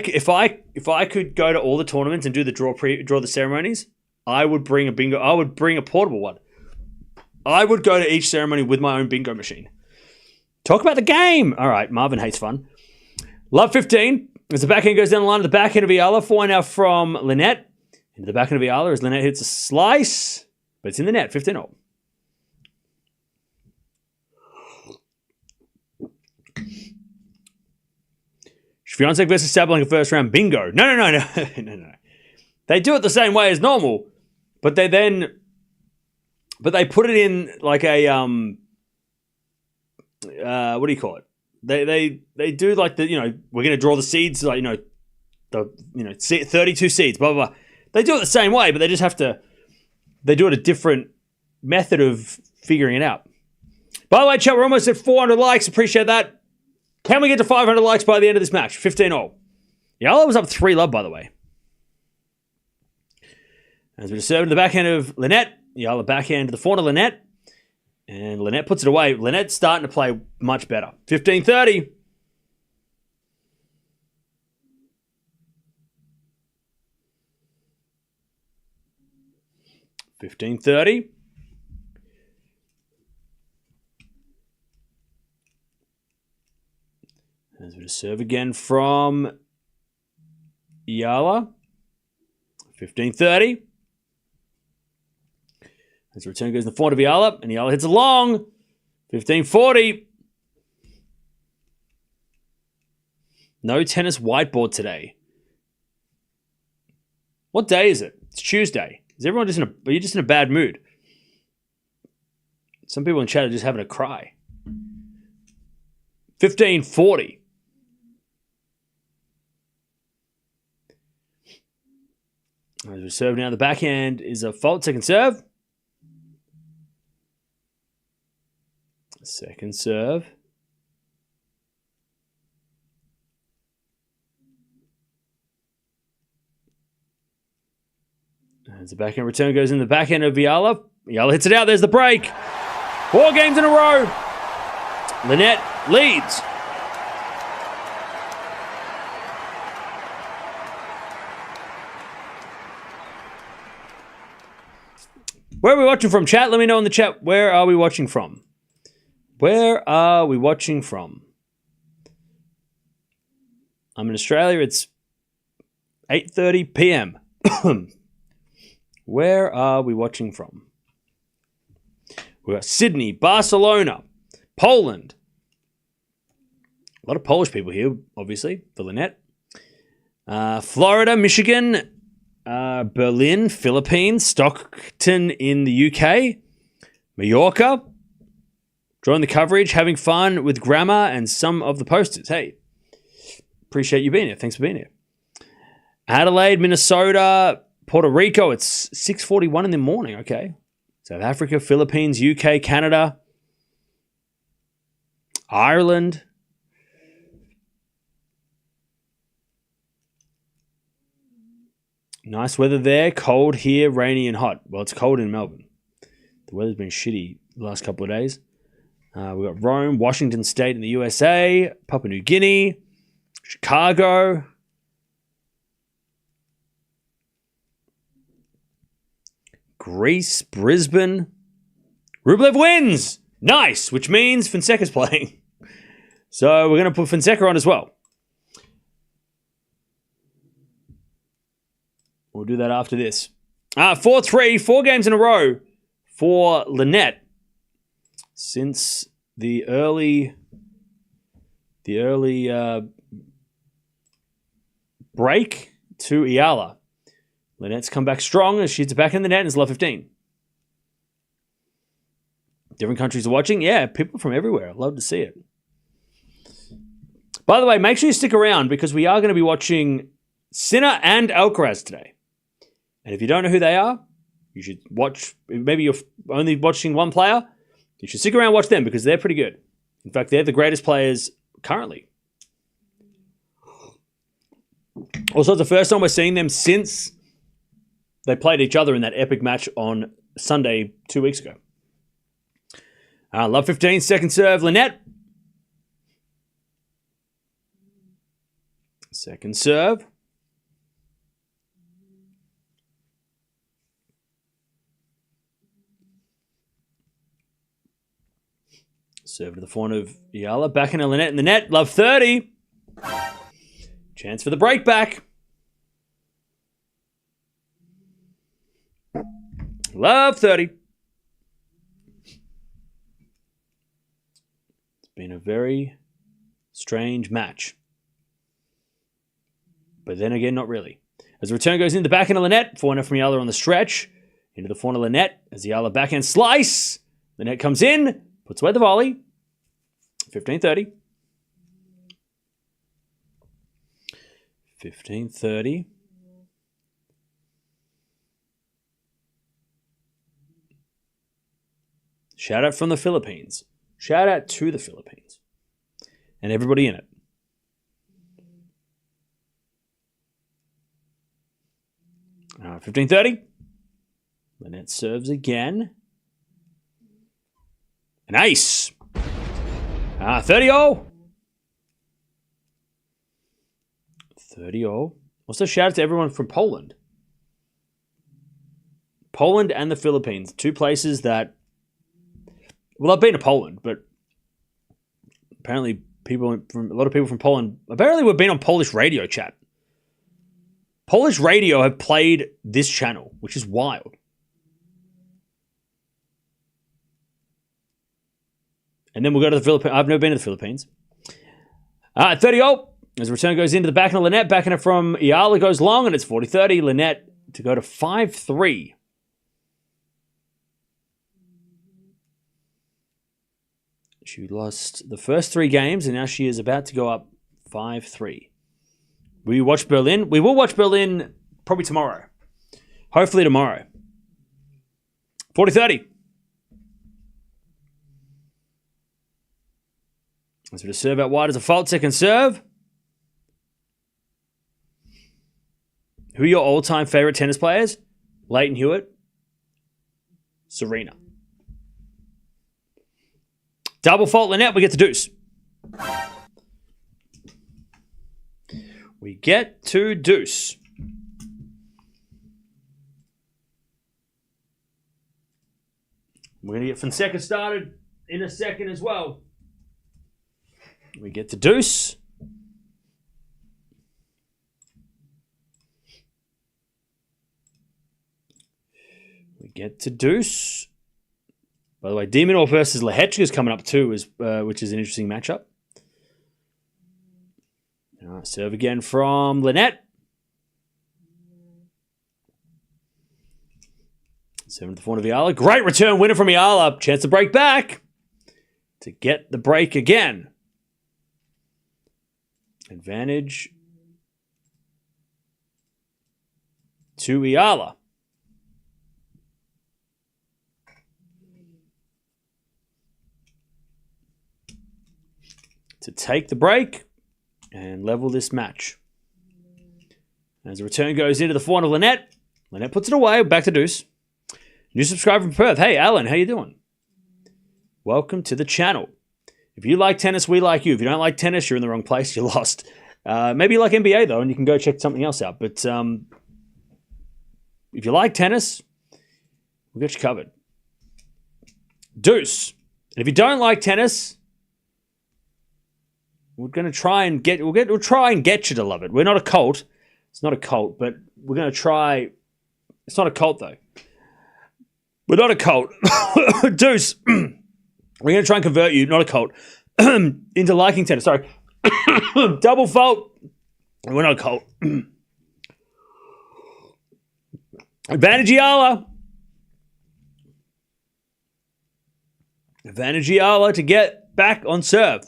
Speaker 1: could go to all the tournaments and do the draw the ceremonies, I would bring a bingo. I would bring a portable one. I would go to each ceremony with my own bingo machine. Talk about the game. All right, Marvin hates fun. Love 15. As the backhand goes down the line, the backhand of Eala. 4 now from Linette. Into the backhand of Eala as Linette hits a slice, but it's in the net. 15-all. Swiatek versus Sabalenka first round. Bingo. No. They do it the same way as normal, but they put it in like a what do you call it? They do like the, we're going to draw the seeds, like, 32 seeds, blah, blah, blah. They do it the same way, but they do it a different method of figuring it out. By the way, chat, we're almost at 400 likes. Appreciate that. Can we get to 500 likes by the end of this match? 15-all. Eala was up 3-love, by the way. As we serve to the backhand of Linette. Eala backhand to the forehand of Linette. And Linette puts it away. Linette's starting to play much better. 15-30. As we serve again from Eala. 15-30. As the return goes in the forehand of Eala, and Eala hits a long. 15-40. No tennis whiteboard today. What day is it? It's Tuesday. Is everyone are you just in a bad mood? Some people in chat are just having a cry. 15-40. As we serve now, the backhand is a fault. Second serve. Second serve. As the backhand return goes in the backhand of Eala. Eala hits it out. There's the break. 4 games in a row. Linette leads. Where are we watching from, chat? Let me know in the chat. Where are we watching from? Where are we watching from? I'm in Australia. It's 8:30 p.m. Where are we watching from? We've got Sydney, Barcelona, Poland. A lot of Polish people here, obviously, for Linette. Florida, Michigan, Berlin, Philippines, Stockton in the UK, Mallorca. Drawing the coverage, having fun with grammar and some of the posters. Hey, appreciate you being here. Thanks for being here. Adelaide, Minnesota, Puerto Rico. It's 6:41 in the morning. Okay. South Africa, Philippines, UK, Canada, Ireland. Nice weather there. Cold here, rainy and hot. Well, it's cold in Melbourne. The weather's been shitty the last couple of days. We've got Rome, Washington State in the USA, Papua New Guinea, Chicago. Greece, Brisbane. Rublev wins! Nice! Which means Fonseca's playing. So we're going to put Fonseca on as well. We'll do that after this. 4-3, 4 games in a row for Linette. Since the early break to Eala. Linette's come back strong as she's back in the net and is love 15. Different countries are watching. Yeah, people from everywhere. I'd love to see it. By the way, make sure you stick around because we are going to be watching Sinner and Alcaraz today. And if you don't know who they are, you should watch. Maybe you're only watching one player. You should stick around and watch them because they're pretty good. In fact, they're the greatest players currently. Also, it's the first time we're seeing them since they played each other in that epic match on Sunday 2 weeks ago. Love 15, second serve, Linette. Second serve. Serve to the forehand of Eala. Back in Linette in the net. Love 30. Chance for the break back. Love 30. It's been a very strange match. But then again, not really. As the return goes in the backhand of Linette, forehand from Eala on the stretch. Into the forehand of Linette as the Eala backhand slice. Linette comes in, puts away the volley. 15-30. 15-30. Shout out from the Philippines. Shout out to the Philippines. And everybody in it. 15-30. Linette serves again. An ace. 30-0. 30-0. Also shout out to everyone from Poland. Poland and the Philippines. Two places that... Well, I've been to Poland, but apparently a lot of people from Poland... Apparently we've been on Polish radio chat. Polish radio have played this channel, which is wild. And then we'll go to the Philippines. I've never been to the Philippines. 30-0. As the return goes into the backhand of Linette. Backhand from Eala goes long, and it's 40-30. Linette to go to 5-3. She lost the first 3 games, and now she is about to go up 5-3. Will you watch Berlin? We will watch Berlin probably tomorrow. Hopefully tomorrow. 40-30. As we serve out wide as a fault, second serve. Who are your all-time favorite tennis players? Leighton Hewitt. Serena. Double fault Linette, we get to deuce. We get to deuce. We're going to get Fonseca started in a second as well. We get to deuce. We get to deuce. By the way, Demonor versus Lehechka is coming up too, which is an interesting matchup. All right, serve again from Linette. 7 to the forehand of Eala. Great return winner from Eala. Chance to break back. To get the break again. Advantage to Eala. To take the break and level this match. As the return goes into the forehand of Linette. Linette puts it away. Back to deuce. New subscriber from Perth. Hey, Alan, how you doing? Welcome to the channel. If you like tennis, we like you. If you don't like tennis, you're in the wrong place. You're lost. Maybe you like NBA, though, and you can go check something else out. But if you like tennis, we'll get you covered. Deuce. And if you don't like tennis, we're going to try and get you to love it. We're not a cult. It's not a cult, but we're going to try. It's not a cult, though. We're not a cult. Deuce. We're going to try and convert you, not a cult, into liking tennis. Sorry. Double fault. We're not a cult. Advantage Eala. Advantage Eala to get back on serve.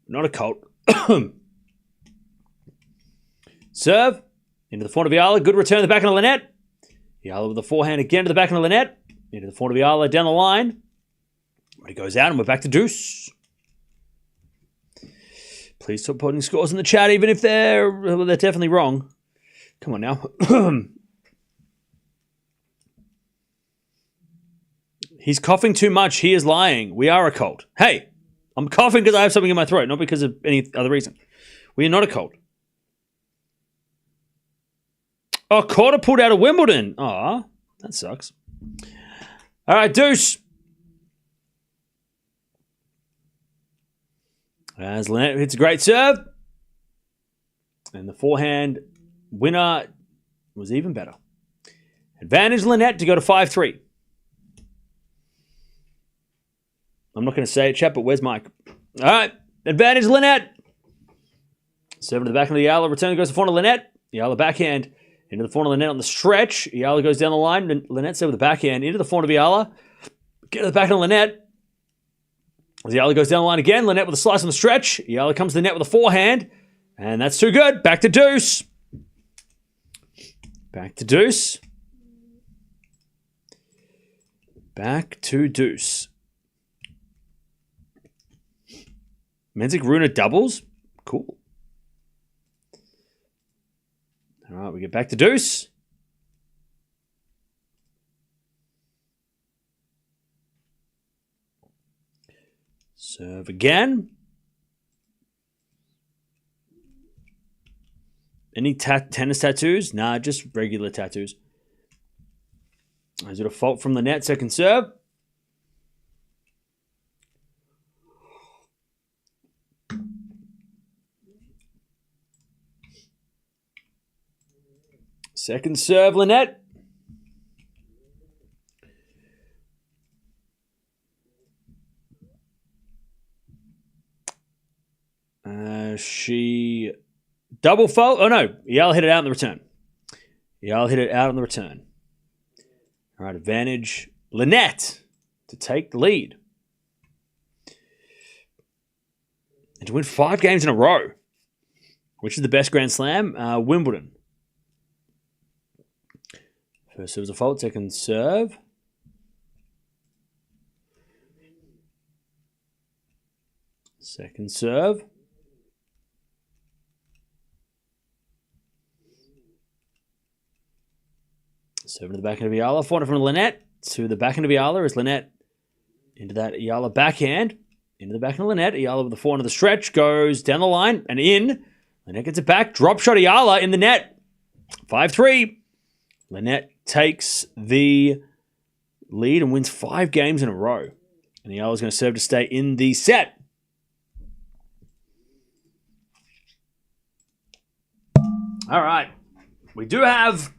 Speaker 1: Not a cult. Serve. Into the forehand of Eala. Good return to the backhand of Linette. Eala with the forehand again to the backhand of Linette. Into the forehand of Eala down the line. It goes out and we're back to deuce. Please stop putting scores in the chat, even if they're definitely wrong. Come on now. He's coughing too much. He is lying. We are a cult. Hey, I'm coughing because I have something in my throat, not because of any other reason. We are not a cold. Oh, Korda pulled out of Wimbledon. Aw, that sucks. All right, deuce. As Linette hits a great serve. And the forehand winner was even better. Advantage Linette to go to 5-3. I'm not going to say it, chat, but where's Mike? All right, advantage Linette. Serve to the back of the Eala. Return goes to forehand of Linette. Eala backhand into the forehand of Linette on the stretch. Eala goes down the line. Linette serve with the backhand into the forehand of Eala. Get to the backhand of Linette. As Eala goes down the line again. Linette with a slice on the stretch. Eala comes to the net with a forehand. And that's too good. Back to deuce. Back to deuce. Back to deuce. Mensik Runa doubles. Cool. All right, we get back to deuce. Serve again. Any tennis tattoos? Nah, just regular tattoos. Is it a fault from the net? Second serve. Second serve, Linette. She double fault. Oh, no. Eala hit it out in the return. Eala hit it out on the return. All right, advantage Linette to take the lead. And to win 5 games in a row. Which is the best Grand Slam? Wimbledon. First serve was a fault. Second serve. Second serve. Serving to the backhand of Eala. Forehand from Linette to the backhand of Eala as Linette into that Eala backhand. Into the backhand of Linette. Eala with the forehand of the stretch goes down the line and in. Linette gets it back. Drop shot Eala in the net. 5-3. Linette takes the lead and wins 5 games in a row. And Eala's going to serve to stay in the set. All right. We do have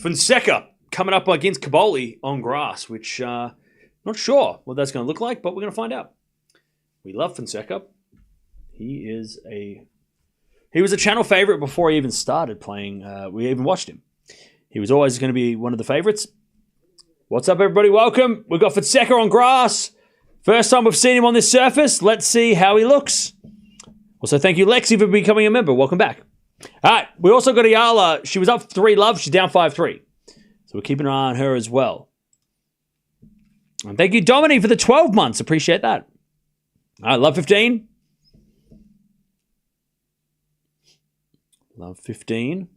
Speaker 1: Fonseca coming up against Caboli on grass, which not sure what that's going to look like, but we're going to find out. We love Fonseca. He was a channel favorite before he even started playing. We even watched him. He was always going to be one of the favorites. What's up, everybody? Welcome. We've got Fonseca on grass. First time we've seen him on this surface. Let's see how he looks. Also, thank you, Lexi, for becoming a member. Welcome back. All right, we also got Eala. She was up 3-love. She's down 5-3. So we're keeping an eye on her as well. And thank you, Dominique, for the 12 months. Appreciate that. All right, love 15. Love 15.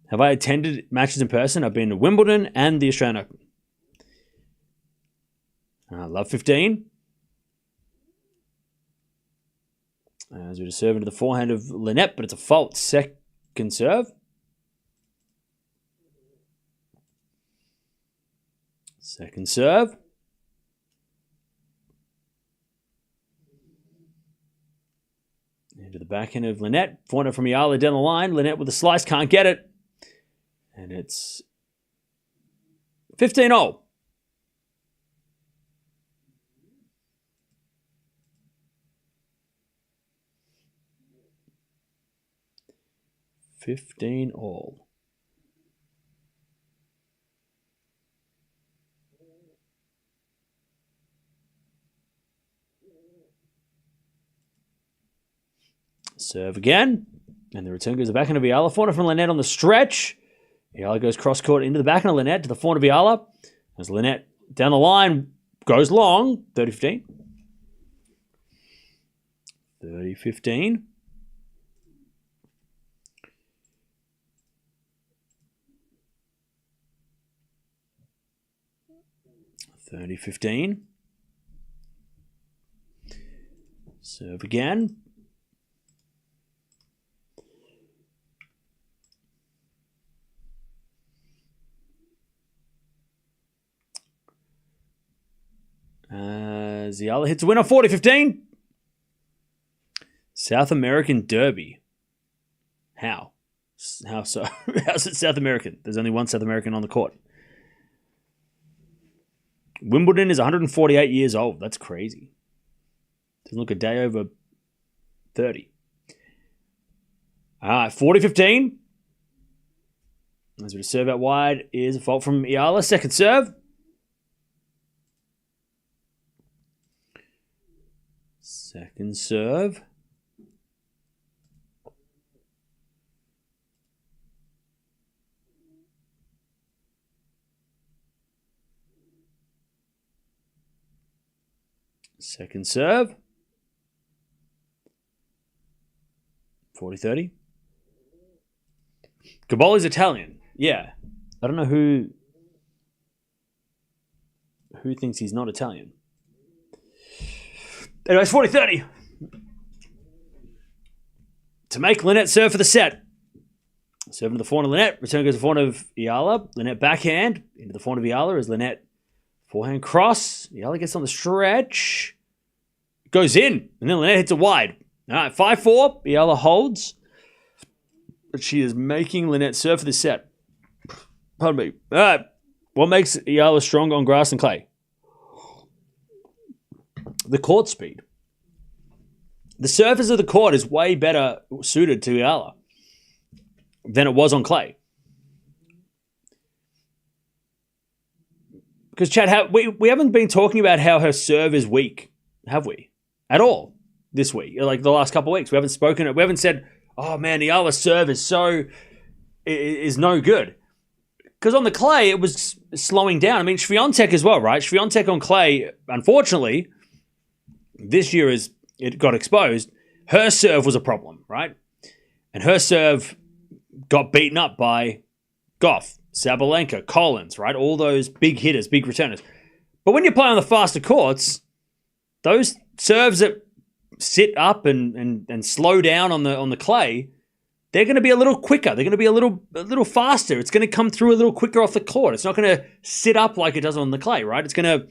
Speaker 1: Have I attended matches in person? I've been to Wimbledon and the Australian Open. Love 15. As we just serve into the forehand of Linette, but it's a fault. Second serve. Second serve. Into the backhand of Linette. Forehand from Eala down the line. Linette with a slice, can't get it. And it's 15-all. All. Serve again. And the return goes to the backhand of Eala. Forehand from Linette on the stretch. Eala goes cross-court into the backhand of Linette to the forehand of Eala. As Linette down the line goes long. 30-15. 30-15. 30-15. Serve again. Eala hits a winner, 40-15. South American Derby. How? How so? How's it South American? There's only one South American on the court. Wimbledon is 148 years old. That's crazy. Doesn't look a day over 30. All right, 40-15. As we serve out wide is a fault from Eala. Second serve. Second serve. Second serve. 40-30. Caboli's Italian. Yeah. I don't know who thinks he's not Italian. Anyways, 40-30. To make Linette serve for the set. Serve into the forehand of Linette. Return goes to the forehand of Eala. Linette backhand. Into the forehand of Eala as Linette forehand cross. Eala gets on the stretch. Goes in. And then Linette hits it wide. All right, 5-4. Eala holds. But she is making Linette serve for the set. Pardon me. All right. What makes Eala strong on grass and clay? The court speed. The surface of the court is way better suited to Eala than it was on clay. Because, Chad, we haven't been talking about how her serve is weak, have we? At all this week, like the last couple of weeks. We haven't said, oh man, Eala's serve is no good. Because on the clay, it was slowing down. I mean, Swiatek as well, right? Swiatek on clay, unfortunately, this year it got exposed. Her serve was a problem, right? And her serve got beaten up by Gauff, Sabalenka, Collins, right? All those big hitters, big returners. But when you play on the faster courts, those serves that sit up and slow down on the clay, they're going to be a little quicker. They're going to be a little faster. It's going to come through a little quicker off the court. It's not going to sit up like it does on the clay, right? It's going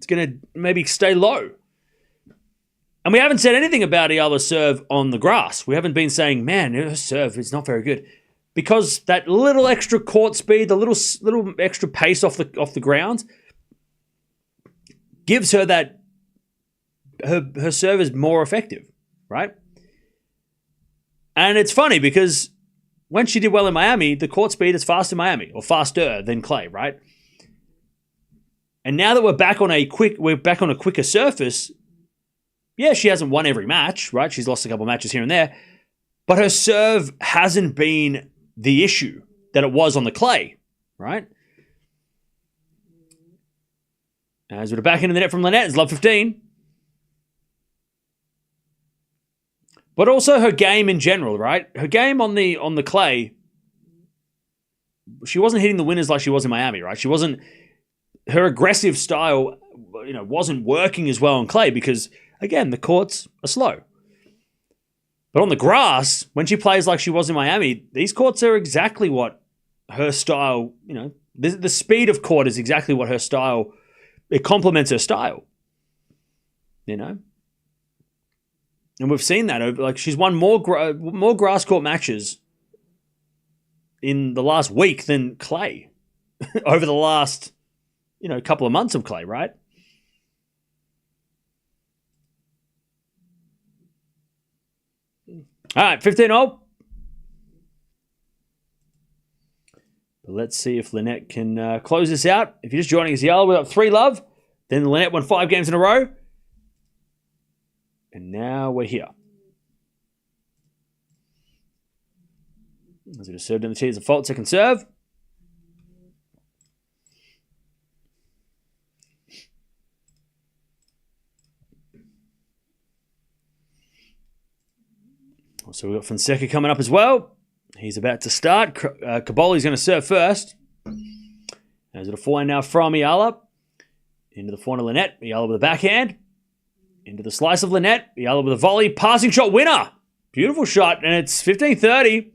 Speaker 1: to maybe stay low. And we haven't said anything about Eala's serve on the grass. We haven't been saying, man, her serve is not very good. Because that little extra court speed, the little extra pace off the ground, gives her that her serve is more effective, right? And it's funny because when she did well in Miami, the court speed is fast in Miami, or faster than clay, right? And now that we're back on a quicker surface, yeah, she hasn't won every match, right? She's lost a couple of matches here and there, but her serve hasn't been the issue that it was on the clay, right? As with the back end of the net from Linette, it's love 15. But also her game in general, right? Her game on the clay, she wasn't hitting the winners like she was in Miami, right? Her aggressive style, wasn't working as well on clay because, again, the courts are slow. But on the grass, when she plays like she was in Miami, these courts are exactly what her style, the speed of court is exactly what her style, it complements her style, And we've seen that over, she's won more grass court matches in the last week than clay over the last, couple of months of clay, right? All right, 15-0. Let's see if Linette can close this out. If you're just joining us, Eala, we're up 3-love. Then Linette won 5 games in a row. And now we're here. As it is served in the tee as a fault, second serve. So we've got Fonseca coming up as well. He's about to start. Caboli's going to serve first. As it a forehand now from Eala. Into the forehand of Linette. Eala with a backhand. Into the slice of Linette. Eala with a volley. Passing shot winner. Beautiful shot. And it's 15-30.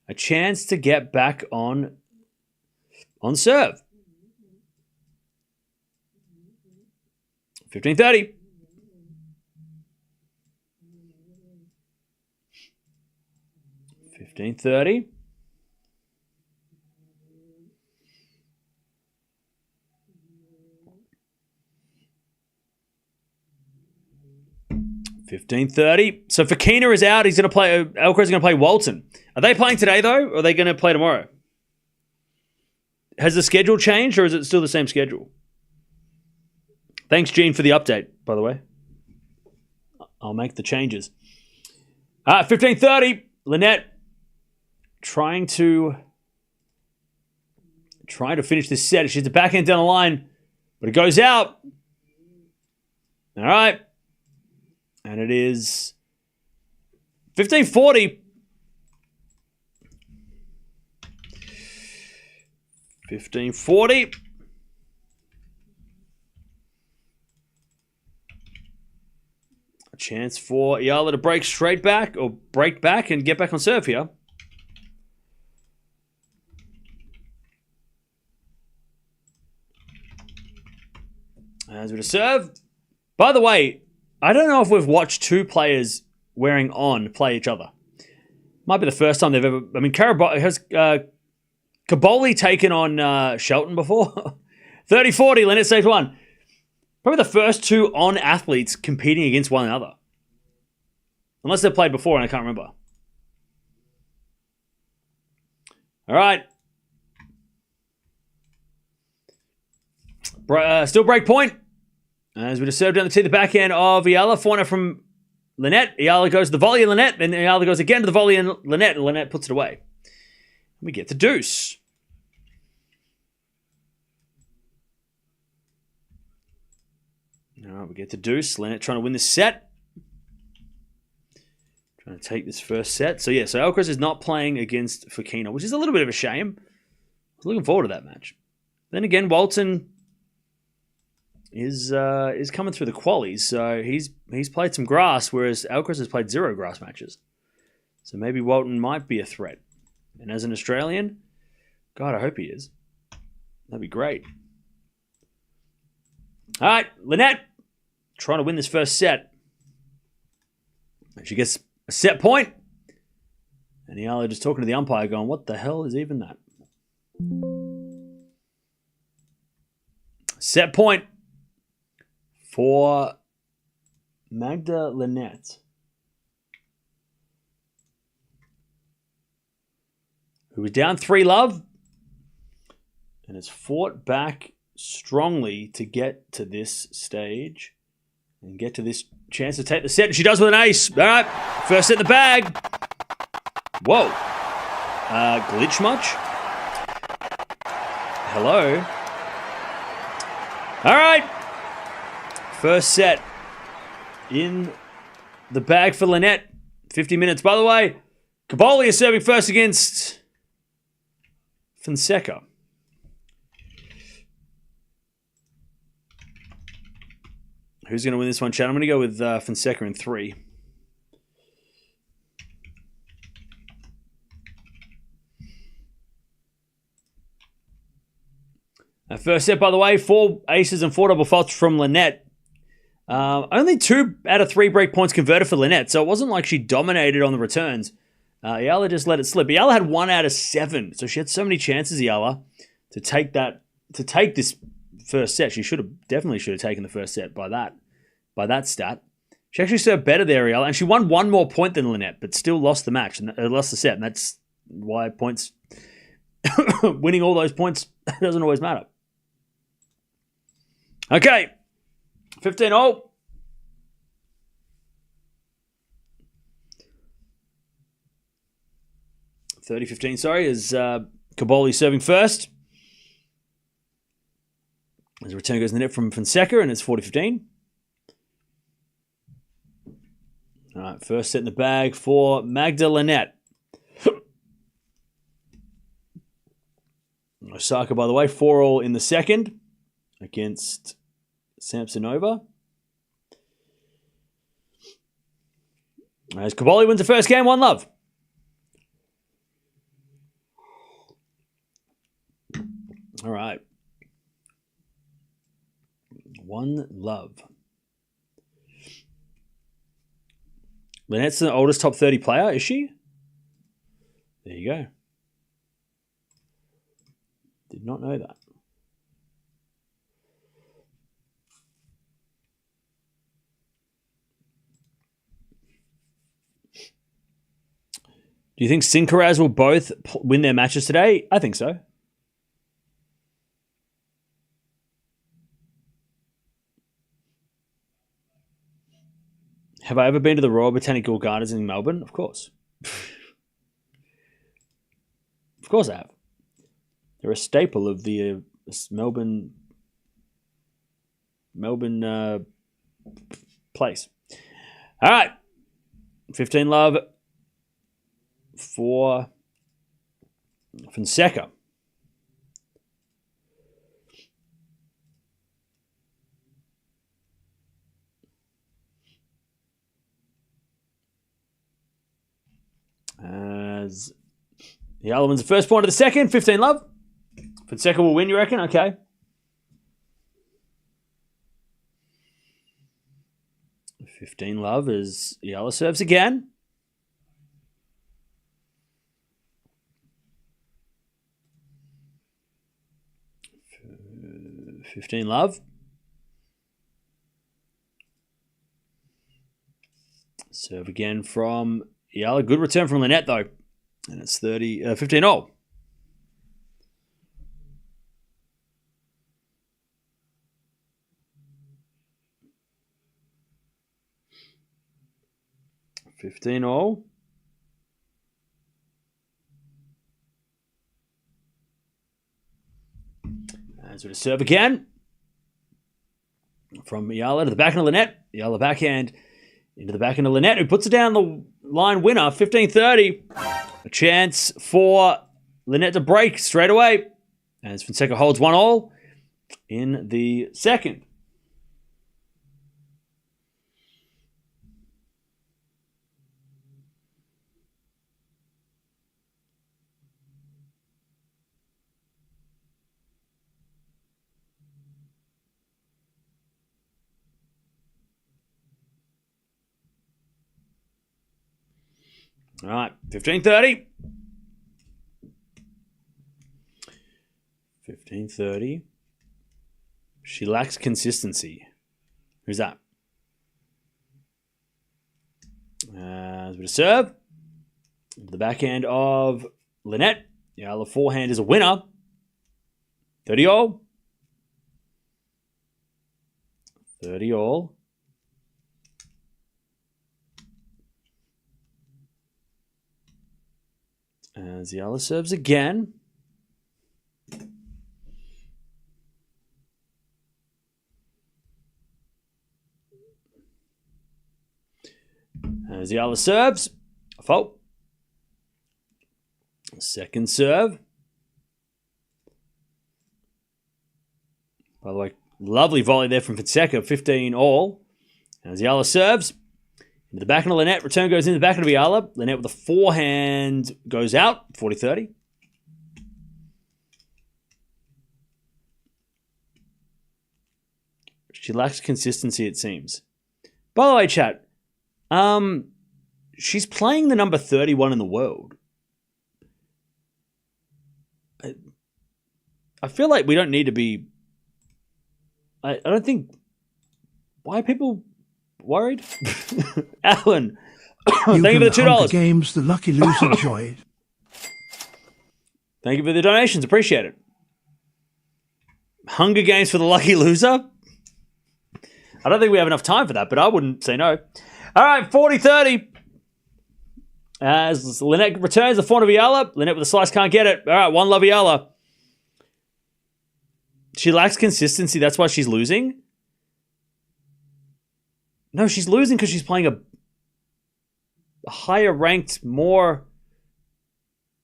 Speaker 1: A chance to get back on serve. 15-30. $15.30. $15.30. So Fokina is out. He's going to play. Alcaraz is going to play Walton. Are they playing today though, or are they going to play tomorrow? Has the schedule changed, or is it still the same schedule? Thanks, Gene, for the update. By the way, I'll make the changes. 15:30. Linette trying to finish this set. She's the backhand down the line, but it goes out. All right, and it is 15:40. 15:40. A chance for Eala to break straight back or break back and get back on serve here. As with a serve. By the way, I don't know if we've watched two players wearing on play each other. Might be the first time they've ever. I mean, has Caboli taken on Shelton before? 30-40, Linette saves one. Probably the first two on athletes competing against one another. Unless they've played before and I can't remember. All right. Still break point. As we just served down the tee, the backhand of Eala. Forehand from Linette. Eala goes to the volley and Linette. Then Eala goes again to the volley and Linette puts it away. We get the deuce. All right, we get the deuce. Linette trying to win this set. Trying to take this first set. So Alcaraz is not playing against Fokina, which is a little bit of a shame. I was looking forward to that match. Then again, Walton is coming through the qualies, so he's played some grass, whereas Alcaraz has played 0 grass matches. So maybe Walton might be a threat. And as an Australian, God, I hope he is. That'd be great. All right, Linette trying to win this first set. And she gets a set point. And Eala just talking to the umpire going, what the hell is even that? Set point for Magda Linette, who was down 3-love and has fought back strongly to get to this stage and get to this chance to take the set. And she does with an ace. All right, first set in the bag. Whoa. Glitch much? Hello. All right. First set in the bag for Linette. 50 minutes. By the way, Caboli is serving first against Fonseca. Who's going to win this one, Chad? I'm going to go with Fonseca in 3. First set, by the way, 4 aces and 4 double faults from Linette. Only 2 out of 3 break points converted for Linette, so it wasn't like she dominated on the returns. Eala just let it slip. Eala had 1 out of 7, so she had so many chances, Eala, to take this first set. She definitely should have taken the first set by that stat. She actually served better there, Eala, and she won 1 more point than Linette, but still lost the match and lost the set, and that's why points winning all those points doesn't always matter. Okay, 15-all. 30-15, sorry, is Caboli serving first. As a return goes in the net from Fonseca, and it's 40-15. All right, first set in the bag for Magda Linette. Osaka, by the way, 4-all in the second against Samsonova. As Caboli wins the first game, 1-love. All right. 1-love. Linette's the oldest top 30 player, is she? There you go. Did not know that. Do you think Sinkaraz will both win their matches today? I think so. Have I ever been to the Royal Botanical Gardens in Melbourne? Of course. Of course I have. They're a staple of the Melbourne place. All right. 15-love for Fonseca. As Eala wins the first point of the second, 15-love. Fonseca will win, you reckon? Okay. $15 as Eala serves again. $15. Serve again from Eala. Good return from Linette, though. And it's 15-all. $15-all. As we serve again. From Eala to the backhand of Linette. Eala backhand into the backhand of Linette, who puts it down the line winner, 15-30. A chance for Linette to break straight away. As Fonseca holds 1-all in the second. All right, 15-30. 15-30. She lacks consistency. Who's that? As we serve. The backhand of Linette. Yeah, the forehand is a winner. 30-all. 30-all. As Eala serves again. As Eala serves. A fault. Second serve. By the way, lovely volley there from Fonseca. 15-all. As Eala serves. Into the backhand of Linette. Return goes in the backhand of Eala. Linette with the forehand goes out. 40-30. She lacks consistency, it seems. By the way, chat, she's playing the number 31 in the world. I feel like we don't need to be... I don't think... Why are people... worried? Alan, thank you for the $2.
Speaker 2: Games the lucky loser enjoyed.
Speaker 1: Thank you for the donations. Appreciate it. Hunger Games for the lucky loser? I don't think we have enough time for that, but I wouldn't say no. All right, 40-30. As Linette returns the front of Eala. Linette with a slice can't get it. All right, 1-love Eala. She lacks consistency. That's why she's losing. No, she's losing because she's playing a higher ranked, more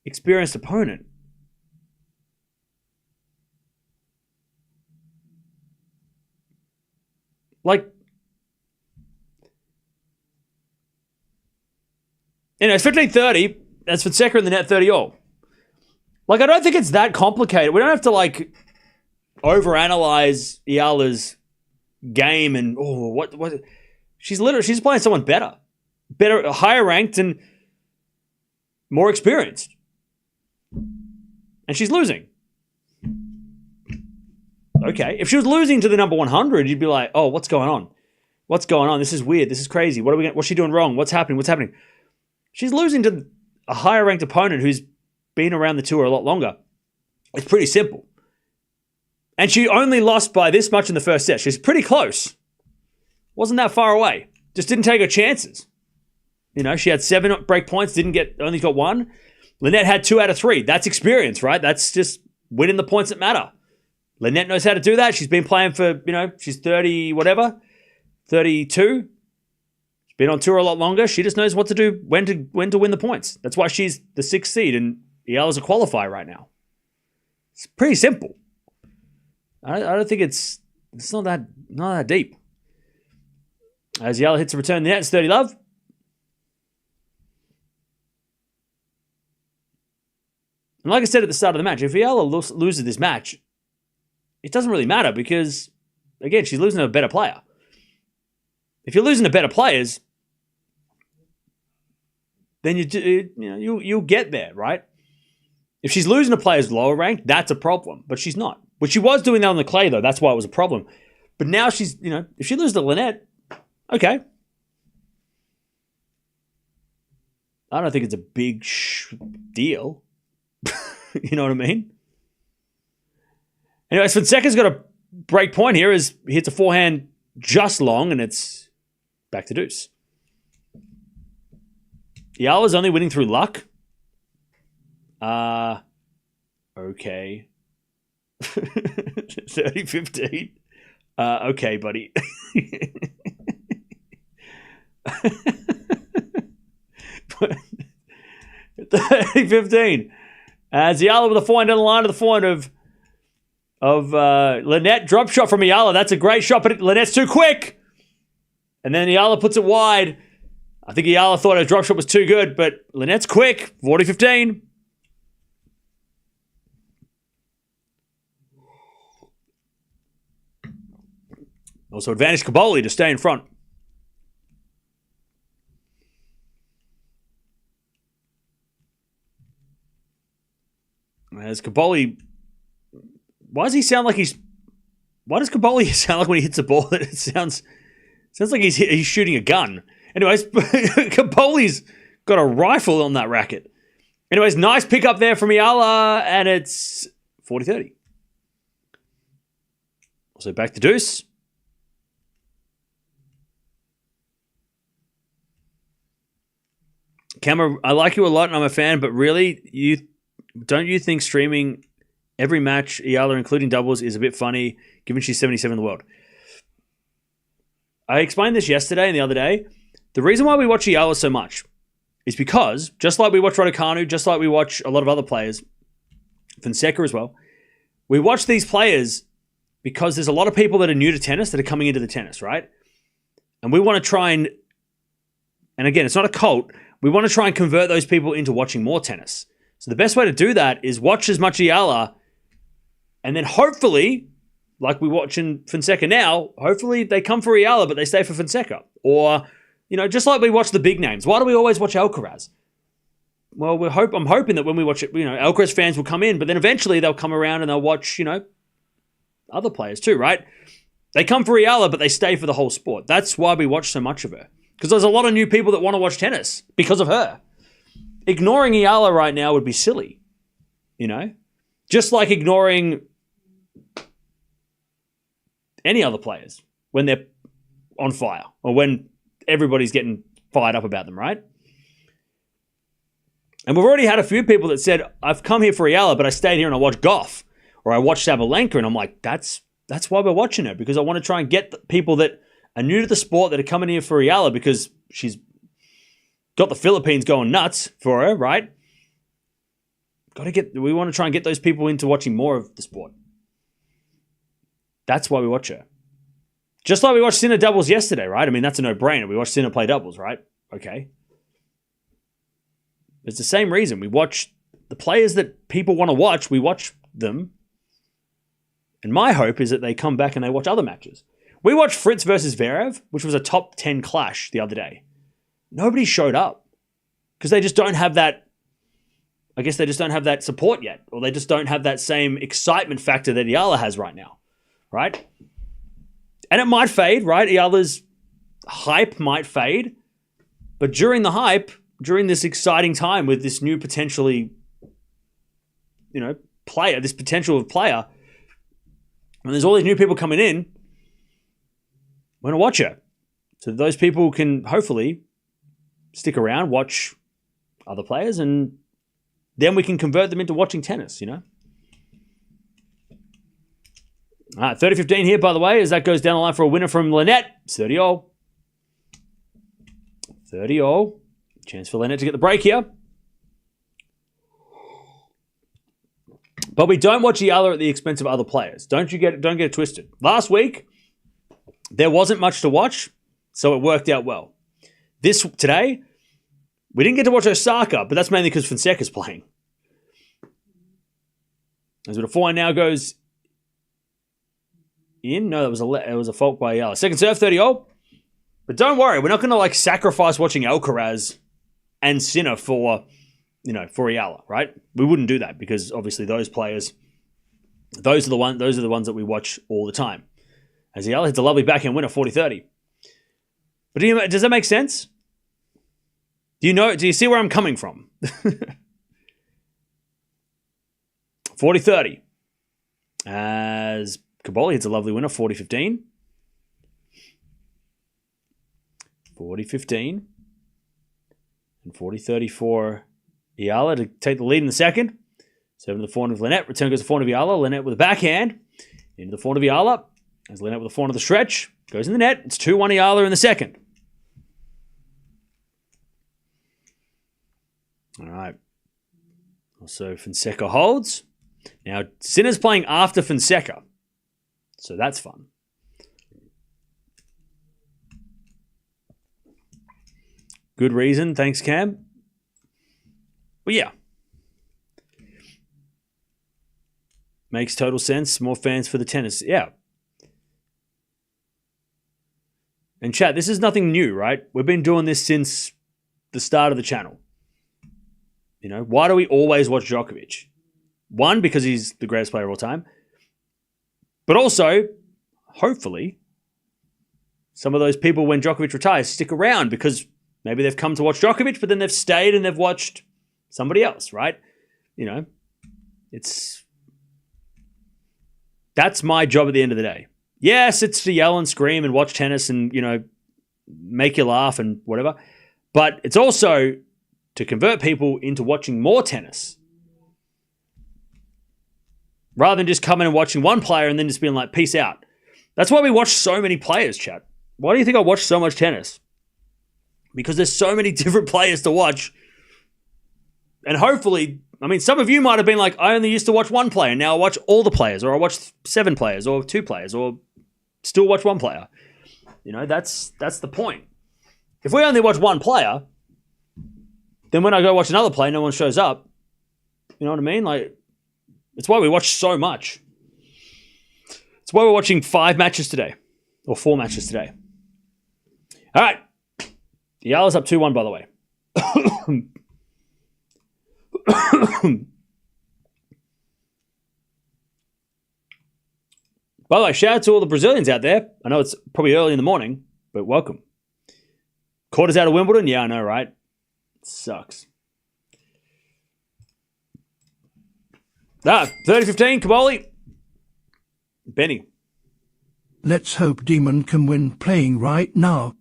Speaker 1: experienced opponent. Like, it's 15-30. That's Fonseca in the net 30-all. Like, I don't think it's that complicated. We don't have to, like, overanalyze Eala's game and, what? She's playing someone better, higher ranked and more experienced. And she's losing. Okay. If she was losing to the number 100, you'd be like, oh, what's going on? What's going on? This is weird. This is crazy. What's she doing wrong? What's happening? What's happening? She's losing to a higher ranked opponent who's been around the tour a lot longer. It's pretty simple. And she only lost by this much in the first set. She's pretty close. Wasn't that far away. Just didn't take her chances. She had 7 break points, only got 1. Linette had 2 out of 3. That's experience, right? That's just winning the points that matter. Linette knows how to do that. She's been playing for, she's 30, 32. She's been on tour a lot longer. She just knows what to do, when to win the points. That's why she's the 6th seed and Eala's a qualifier right now. It's pretty simple. I don't think it's not that deep. As Eala hits a return, the net, it's 30-love. And like I said at the start of the match, if Eala loses this match, it doesn't really matter because, again, she's losing to a better player. If you're losing to better players, then you'll get there, right? If she's losing to players lower ranked, that's a problem. But she's not. But she was doing that on the clay, though. That's why it was a problem. But now she's, if she loses to Linette, okay. I don't think it's a big deal. You know what I mean? Anyways, Fonseca's got a break point here as he hits a forehand just long, and it's back to deuce. Eala's only winning through luck. Okay. 30-15. Okay, buddy. 30-15. As Eala with a forehand down the line to the forehand of Linette. Drop shot from Eala. That's a great shot, but Linette's too quick. And then Eala puts it wide. I think Eala thought her drop shot was too good, but Linette's quick. 40-15. Also advantage Caboli to stay in front. As Caboli, why does Caboli sound like when he hits the ball that it sounds like he's shooting a gun? Anyways, Capoli's got a rifle on that racket. Anyways, nice pick up there from Eala, and it's 40-30. Also back to deuce. Camera, I like you a lot and I'm a fan, but really, don't you think streaming every match, Eala, including doubles, is a bit funny, given she's 77 in the world? I explained this yesterday and the other day. The reason why we watch Eala so much is because, just like we watch Raducanu, just like we watch a lot of other players, Fonseca as well, we watch these players because there's a lot of people that are new to tennis that are coming into the tennis, right? And we want to try and again, it's not a cult, we want to try and convert those people into watching more tennis. So the best way to do that is watch as much Eala, and then hopefully, like we watch in Fonseca now, hopefully they come for Eala, but they stay for Fonseca. Or, just like we watch the big names. Why do we always watch Alcaraz? Well, I'm hoping that when we watch it, Alcaraz fans will come in, but then eventually they'll come around and they'll watch, other players too, right? They come for Eala, but they stay for the whole sport. That's why we watch so much of her. Because there's a lot of new people that want to watch tennis because of her. Ignoring Eala right now would be silly, Just like ignoring any other players when they're on fire or when everybody's getting fired up about them, right? And we've already had a few people that said, I've come here for Eala, but I stayed here and I watched Gauff or I watched Sabalenka, and I'm like, that's why we're watching her, because I want to try and get the people that are new to the sport that are coming here for Eala because she's got the Philippines going nuts for her, right? We want to try and get those people into watching more of the sport. That's why we watch her. Just like we watched Sinner doubles yesterday, right? I mean, that's a no-brainer. We watched Sinner play doubles, right? Okay. It's the same reason. We watch the players that people want to watch. We watch them. And my hope is that they come back and they watch other matches. We watched Fritz versus Zverev, which was a top 10 clash the other day. Nobody showed up because they just don't have that. I guess they just don't have that support yet, or they just don't have that same excitement factor that Eala has right now, right? And it might fade, right? Eala's hype might fade, but during the hype, during this exciting time with this new potentially, player, this potential of player, and there's all these new people coming in, we're going to watch her. So those people can hopefully stick around, watch other players, and then we can convert them into watching tennis, All right, 30-15 here, by the way, as that goes down the line for a winner from Linette. It's 30-all. 30-all. Chance for Linette to get the break here. But we don't watch Eala at the expense of other players. Don't get it twisted. Last week, there wasn't much to watch, so it worked out well. Today, we didn't get to watch Osaka, but that's mainly because Fonseca's playing. As the forehand now goes in. No, it was a fault by Eala. Second serve, 30-all. But don't worry, we're not going to sacrifice watching Alcaraz and Sinner for Eala, right? We wouldn't do that because obviously those players, those are the ones that we watch all the time. As Eala hits a lovely backhand winner, 40-30. But does that make sense? Do you see where I'm coming from? 40-30. As Caboli hits a lovely winner, 40-15. 40-15. And 40-30 for Eala to take the lead in the second. Serving to the forehand of Linette. Return goes to the forehand of Eala. Linette with a backhand. Into the forehand of Eala. As Linette with the forehand of the stretch. Goes in the net. It's 2-1 Eala in the second. All right. Also, Fonseca holds. Now, Sinner's playing after Fonseca. So that's fun. Good reason. Thanks, Cam. Well, yeah. Makes total sense. More fans for the tennis. Yeah. And chat, this is nothing new, right? We've been doing this since the start of the channel. Why do we always watch Djokovic? One, because he's the greatest player of all time. But also, hopefully, some of those people, when Djokovic retires, stick around because maybe they've come to watch Djokovic, but then they've stayed and they've watched somebody else, right? That's my job at the end of the day. Yes, it's to yell and scream and watch tennis and, make you laugh and whatever. But it's also to convert people into watching more tennis. Rather than just coming and watching one player and then just being like, peace out. That's why we watch so many players, chat. Why do you think I watch so much tennis? Because there's so many different players to watch. And hopefully, some of you might have been like, I only used to watch one player. Now I watch all the players, or I watch 7 players, or 2 players, or still watch one player. That's the point. If we only watch one player, then when I go watch another player, no one shows up. You know what I mean? It's why we watch so much. It's why we're watching 5 matches today, or 4 matches today. All right. Eala's up 2-1, by the way. By the way, shout out to all the Brazilians out there. I know it's probably early in the morning, but welcome. Quarters out of Wimbledon? Yeah, I know, right? Sucks. 30-15, Caboli. Benny.
Speaker 2: Let's hope Demon can win playing right now.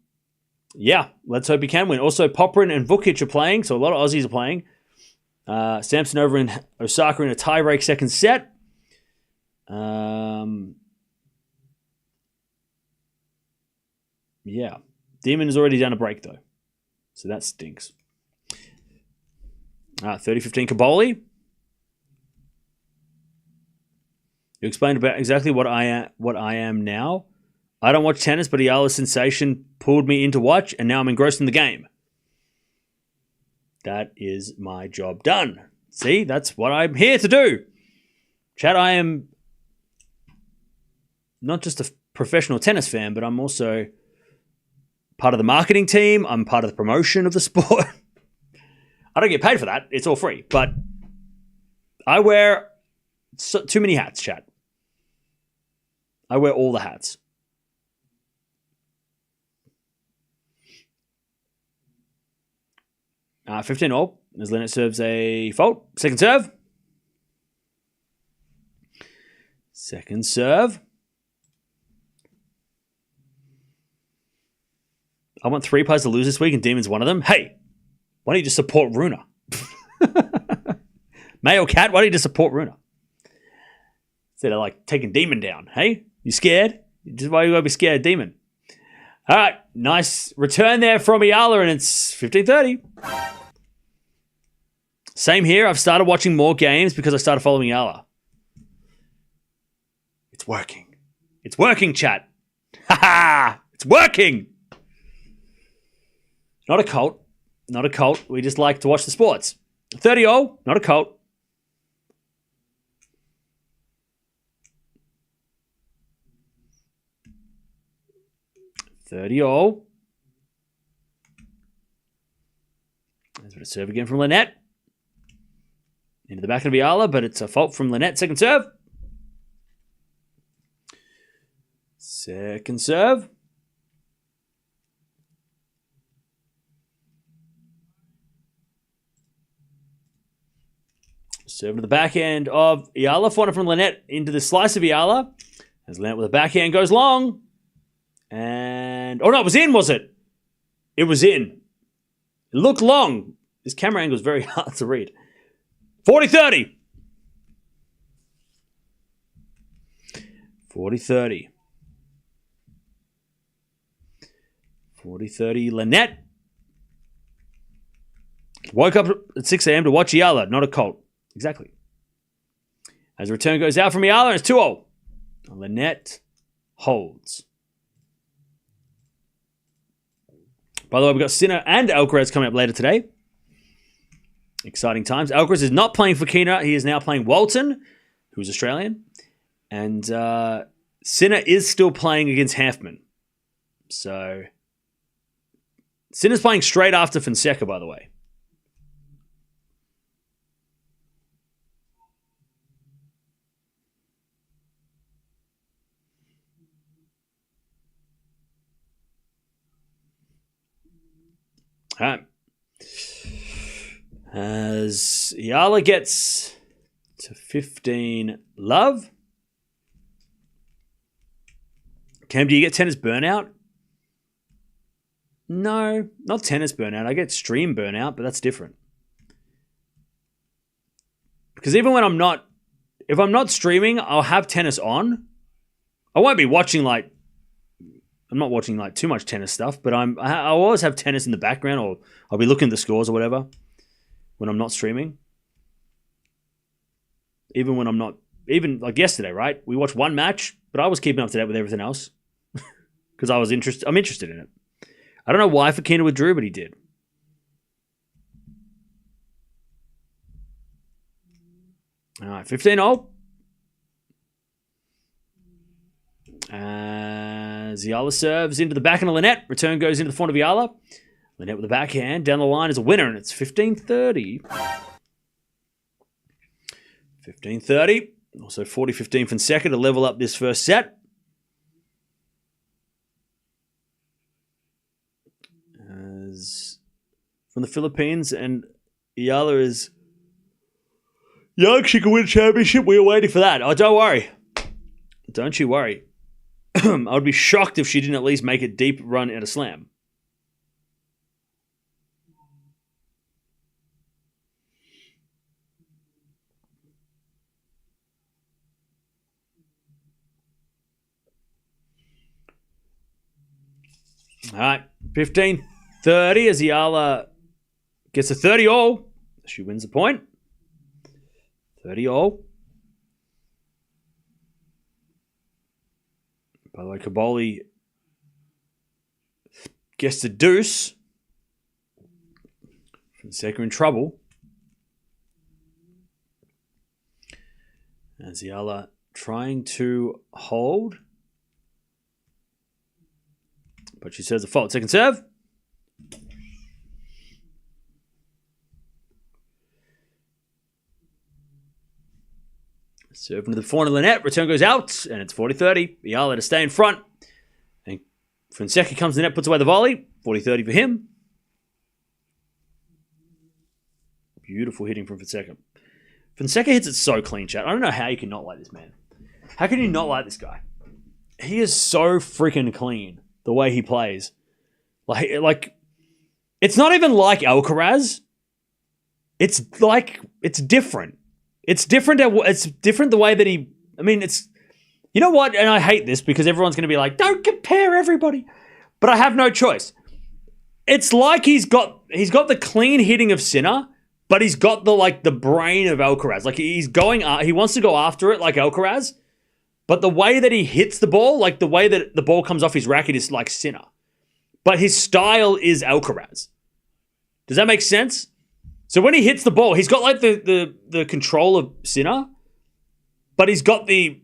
Speaker 1: Yeah, let's hope he can win. Also, Poprin and Vukic are playing, so a lot of Aussies are playing. Sampson over in Osaka in a tie-break second set. Yeah. Demon has already done a break, though. So that stinks. 30-15 Caboli. You explained about exactly what I am now. I don't watch tennis, but Eala's sensation pulled me in to watch, and now I'm engrossed in the game. That is my job done. See, that's what I'm here to do. Chat, I am not just a professional tennis fan, but I'm also part of the marketing team. I'm part of the promotion of the sport. I don't get paid for that. It's all free. But I wear too many hats, chat. I wear all the hats. 15 all as Linette serves a fault. Second serve. Second serve. I want 3 players to lose this week and Demon's one of them. Hey, why don't you just support Runa? May or Cat, why don't you just support Runa? Instead of like taking Demon down. Hey, you scared? Just why you gotta be scared of Demon? All right, nice return there from Eala, and it's 15:30. Same here. I've started watching more games because I started following Eala. It's working. It's working, chat. Ha ha! It's working. Not a cult. Not a cult. We just like to watch the sports. 30-0. Not a cult. There's a serve again from Linette. Into the back of Eala, but it's a fault from Linette. Second serve. Second serve. Serve to the backhand of Eala. Forehand from Linette into the slice of Eala. As Linette with a backhand goes long. And... oh, no, it was in, was it? It was in. It looked long. This camera angle is very hard to read. 40-30. 40-30. 40-30. Linette woke up at 6 a.m. to watch Eala, not a cult. Exactly. As the return goes out from Eala, it's 2-0. Linette holds. By the way, we've got Sinner and Alcaraz coming up later today. Exciting times. Alcaraz is not playing for Kina. He is now playing Walton, who's Australian. And Sinner is still playing against Halfman. So, Sinner's playing straight after Fonseca, by the way. All right. As Eala gets to 15 love. Cam, do you get tennis burnout? No, not tennis burnout. I get stream burnout, but that's different. Because even when if I'm not streaming, I'll have tennis on. I won't be watching I'm not watching too much tennis stuff, but I'll always have tennis in the background, or I'll be looking at the scores or whatever when I'm not streaming. Even when I'm not, even like yesterday, right? We watched one match, but I was keeping up to date with everything else because I'm interested in it. I don't know why Fekina withdrew, but he did. All right, 15-0. As Eala serves into the backhand of Linette. Return goes into the front of Eala. Linette with the backhand. Down the line is a winner, and it's 15-30. 15-30. Also 40-15 Fonseca to level up this first set. As from the Philippines, and Eala is young. She can win a championship. We are waiting for that. Oh, don't worry. Don't you worry. I would be shocked if she didn't at least make a deep run at a slam. All right, 15-30 as Eala gets a 30-all. She wins the point. 30-all. By the way, Caboli gets the deuce. Fonseca in trouble. As Eala trying to hold. But she says a fault. Second serve. Serve into the forehand of Linette. Return goes out. And it's 40-30. Eala to stay in front. And Fonseca comes to the net, puts away the volley. 40-30 for him. Beautiful hitting from Fonseca. Fonseca hits it so clean, chat. I don't know how you can not like this man. How can you not like this guy? He is so freaking clean, the way he plays. Like it's not even like Alcaraz. It's different. It's different. It's different the way that he... I mean, it's... You know what? And I hate this because everyone's going to be like, don't compare everybody. But I have no choice. It's like he's got the clean hitting of Sinner, but he's got the brain of Alcaraz. Like he wants to go after it like Alcaraz, but the way that he hits the ball, like the way that the ball comes off his racket is like Sinner. But his style is Alcaraz. Does that make sense? So when he hits the ball, he's got like the control of Sinner, but he's got the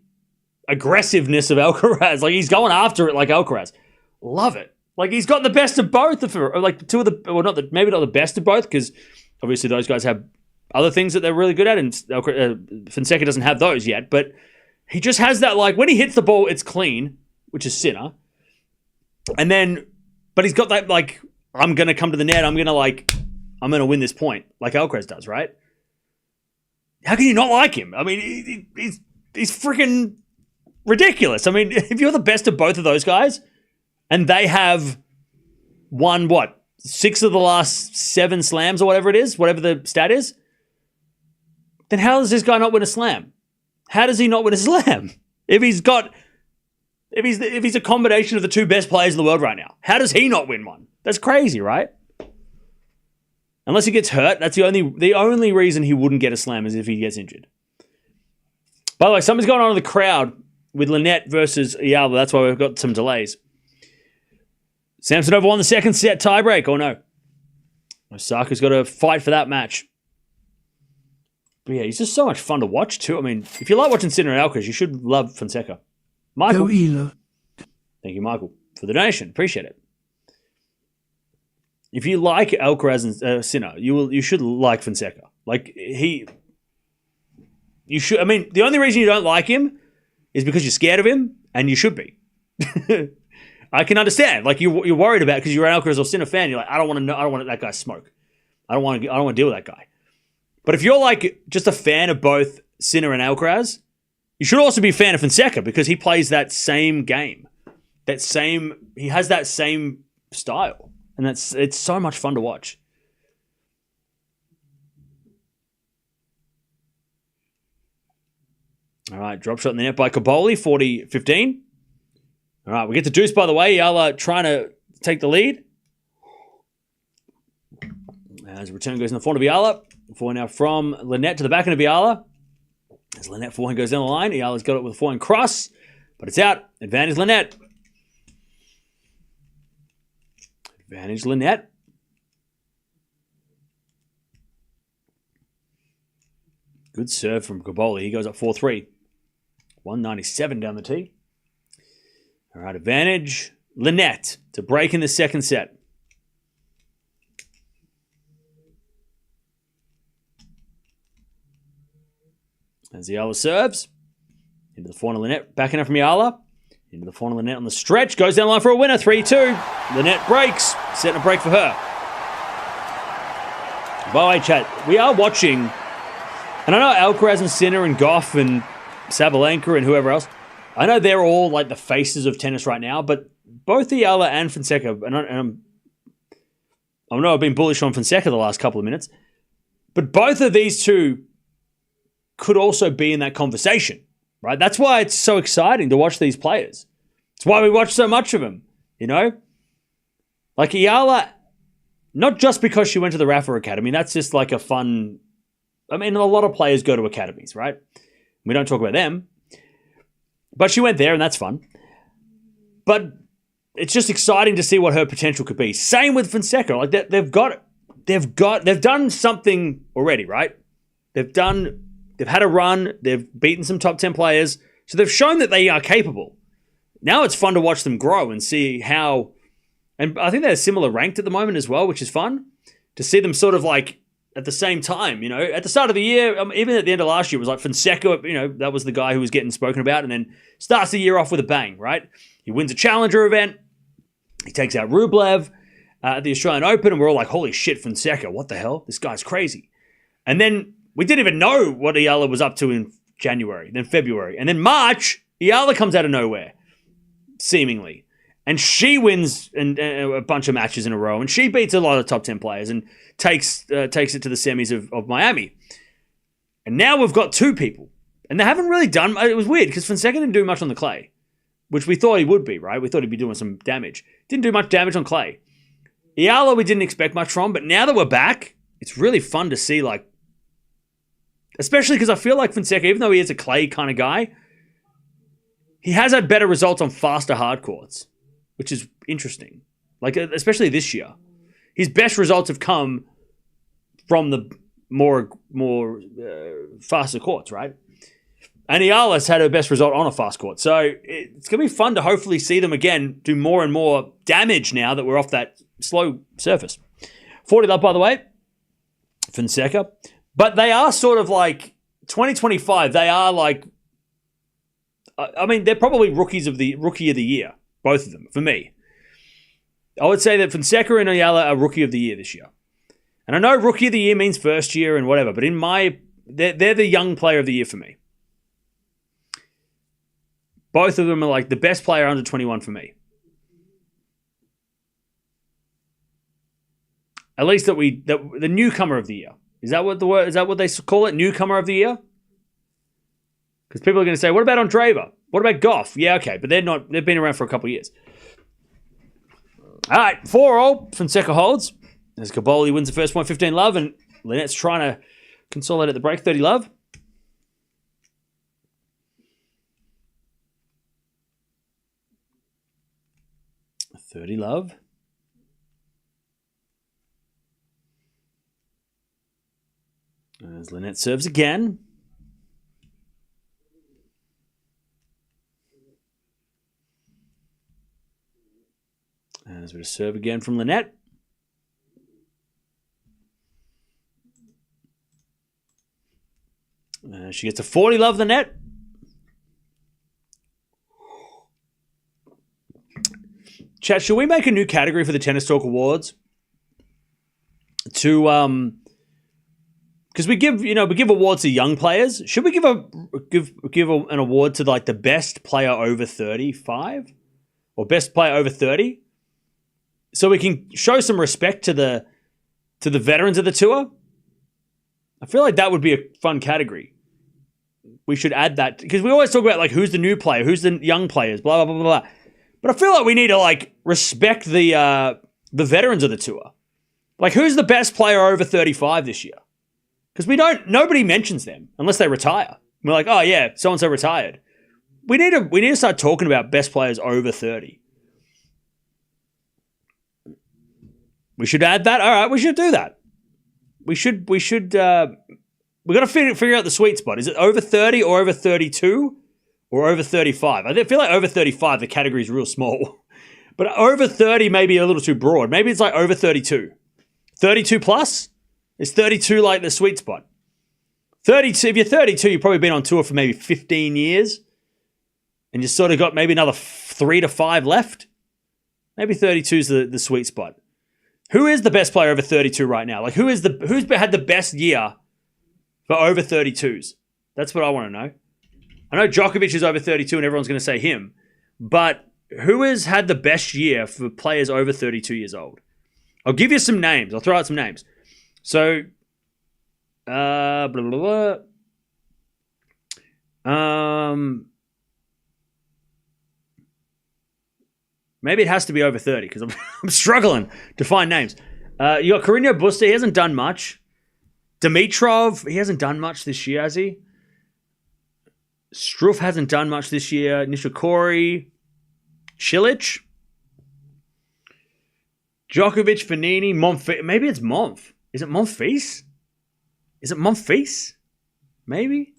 Speaker 1: aggressiveness of Alcaraz. Like he's going after it like Alcaraz. Love it. Like he's got the best of both of her. Like two of the, well, maybe not the best of both because obviously those guys have other things that they're really good at, and Fonseca doesn't have those yet. But he just has that, like when he hits the ball, it's clean, which is Sinner, and then, but he's got that like I'm gonna come to the net, I'm gonna win this point like Alcaraz does, right? How can you not like him? I mean, he's freaking ridiculous. I mean, if you're the best of both of those guys, and they have won, 6 of the last 7 slams or whatever it is, whatever the stat is, then how does this guy not win a slam? How does he not win a slam? If he's a combination of the 2 best players in the world right now, how does he not win one? That's crazy, right? Unless he gets hurt, that's the only reason he wouldn't get a slam is if he gets injured. By the way, something's going on in the crowd with Linette versus Eala. That's why we've got some delays. Samsonova won the second set tiebreak, or no? Osaka's got to fight for that match. But yeah, he's just so much fun to watch too. I mean, if you like watching Sinner and Alcaraz, you should love Fonseca. Michael. Thank you, Michael, for the donation. Appreciate it. If you like Alcaraz and Sinner, you should like Fonseca. Like you should. I mean, the only reason you don't like him is because you're scared of him, and you should be. I can understand. Like you're worried about because you're an Alcaraz or Sinner fan. You're like, I don't want that guy smoke. I don't want to deal with that guy. But if you're like just a fan of both Sinner and Alcaraz, you should also be a fan of Fonseca because he plays that same game. He has that same style. And it's so much fun to watch. All right, drop shot in the net by Caboli, 40-15. All right, we get the deuce, by the way. Eala trying to take the lead. As the return goes in the forehand of Eala. Forehand now from Linette to the backhand of Eala. As Linette forehand goes down the line, Eala's got it with a forehand cross, but it's out. Advantage Linette. Advantage Linette. Good serve from Caboli. He goes up 4-3. 197 down the tee. All right, advantage Linette to break in the second set. As Eala serves. Into the forehand of Linette. Backing up from Eala. Into the forehand of Linette on the stretch. Goes down the line for a winner. 3-2. Linette breaks. Setting a break for her. By the way, chat, we are watching... And I know Alcaraz and Sinner and Gauff and Sabalenka and whoever else, I know they're all like the faces of tennis right now, but both Eala and Fonseca, I know I've been bullish on Fonseca the last couple of minutes, but both of these two could also be in that conversation, right? That's why it's so exciting to watch these players. It's why we watch so much of them, you know? Like Eala, not just because she went to the Rafa Academy, that's just like a fun... I mean, a lot of players go to academies, right? We don't talk about them. But she went there, and that's fun. But it's just exciting to see what her potential could be. Same with Fonseca. Like they've done something already, right? They've had a run. They've beaten some top 10 players. So they've shown that they are capable. Now it's fun to watch them grow and see how, and I think they're similar ranked at the moment as well, which is fun to see them sort of like at the same time, you know, at the start of the year, even at the end of last year, it was like Fonseca, you know, that was the guy who was getting spoken about, and then starts the year off with a bang, right? He wins a challenger event. He takes out Rublev at the Australian Open, and we're all like, holy shit, Fonseca, what the hell? This guy's crazy. And then we didn't even know what Eala was up to in January, then February. And then March, Eala comes out of nowhere, seemingly. And she wins a bunch of matches in a row, and she beats a lot of top 10 players and takes it to the semis of Miami. And now we've got two people. And they haven't really done... It was weird, because Fonseca didn't do much on the clay, which we thought he would be, right? We thought he'd be doing some damage. Didn't do much damage on clay. Eala we didn't expect much from, but now that we're back, it's really fun to see, like... Especially because I feel like Fonseca, even though he is a clay kind of guy, he has had better results on faster hard courts, which is interesting. Like, especially this year. His best results have come from the more faster courts, right? And Eala's had her best result on a fast court. So it's going to be fun to hopefully see them again do more and more damage now that we're off that slow surface. 40 love, by the way, Fonseca. But they are sort of like 2025. They are like, I mean, they're probably rookie of the year, both of them for me. I would say that Fonseca and Eala are rookie of the year this year. And I know rookie of the year means first year and whatever, but they're the young player of the year for me. Both of them are like the best player under 21 for me. At least the newcomer of the year. Is that what they call it? Newcomer of the year? Because people are going to say, what about Andreeva? What about Gauff? Yeah, okay, but they've been around for a couple of years. All right, 4-all, Fonseca holds. As Caboli wins the first point, 15 love, and Linette's trying to consolidate at the break, 30 love. $30 love. As Linette serves again. As we serve again from Linette. She gets a 40 love, the net. Chat, should we make a new category for the Tennis Talk Awards? To because we give awards to young players. Should we give an award to like the best player over 35 or best player over 30? So we can show some respect to the veterans of the tour. I feel like that would be a fun category. We should add that because we always talk about like who's the new player, who's the young players, blah blah blah blah blah. But I feel like we need to like respect the veterans of the tour. Like who's the best player over 35 this year? Because nobody mentions them unless they retire. We're like, oh yeah, so and so retired. We need to start talking about best players over 30. We should add that. All right, we should do that. We should. We've got to figure out the sweet spot. Is it over 30 or over 32 or over 35? I feel like over 35, the category is real small. But over 30 may be a little too broad. Maybe it's like over 32. 32 plus? Is 32 like the sweet spot? 32. If you're 32, you've probably been on tour for maybe 15 years. And you've sort of got maybe another 3 to 5 left. Maybe 32 is the sweet spot. Who is the best player over 32 right now? Like who's had the best year for over 32s? That's what I want to know. I know Djokovic is over 32 and everyone's going to say him. But who has had the best year for players over 32 years old? I'll give you some names. I'll throw out some names. So, blah, blah, blah. Maybe it has to be over 30 because I'm struggling to find names. You got Carreño Busta. He hasn't done much. Dimitrov. He hasn't done much this year, has he? Struff hasn't done much this year. Nishikori. Cilic, Djokovic, Fognini, Monfils. Maybe it's Monf. Is it Monfils? Is it Monfils? Maybe.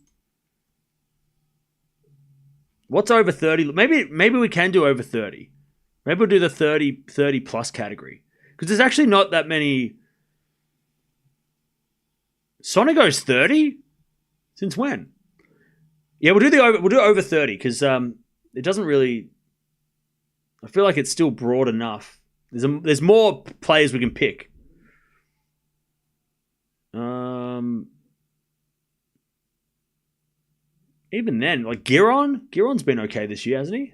Speaker 1: What's over 30? Maybe we can do over 30. Maybe we'll do the 30 plus category. Because there's actually not that many. Sonego's 30? Since when? Yeah, we'll do over 30 because it doesn't really. I feel like it's still broad enough. There's more players we can pick. Even then, like Giron's been okay this year, hasn't he?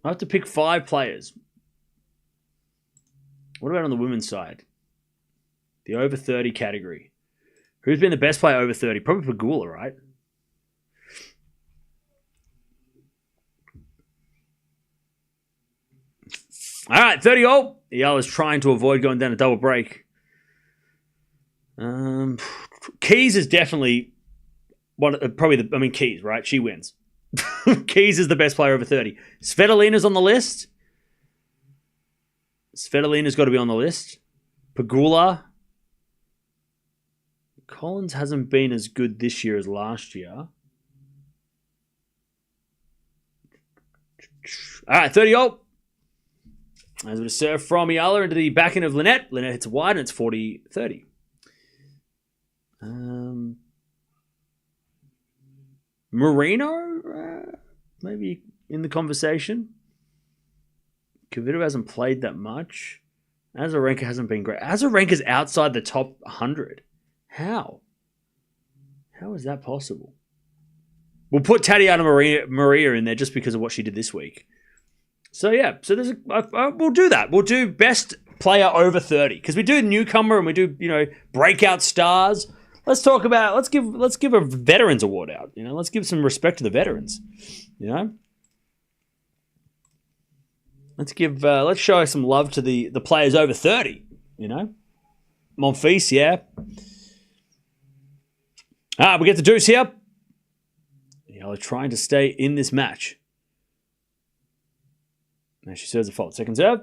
Speaker 1: I have to pick 5 players. What about on the women's side? The over 30 category. Who's been the best player over 30? Probably Pegula, right? All right, 30 all. Eala's trying to avoid going down a double break. Keys is definitely Keys, right? She wins. Keys is the best player over 30. Svitolina's on the list. Svitolina's got to be on the list. Pegula. Collins hasn't been as good this year as last year. All right, 30 all. As a serve from Eala into the backhand of Linette. Linette hits wide and it's 40-30. Marino, maybe in the conversation. Kvitova hasn't played that much. Azarenka hasn't been great. Azarenka's outside the top 100. How? How is that possible? We'll put Tatiana Maria in there just because of what she did this week. So yeah, there's we'll do that. We'll do best player over 30 because we do newcomer and we do breakout stars. Let's give a veterans award out. Let's give some respect to the veterans. Let's show some love to the players over 30. Monfils, yeah. We get the deuce here. Eala trying to stay in this match. Now she serves a fault. Second serve.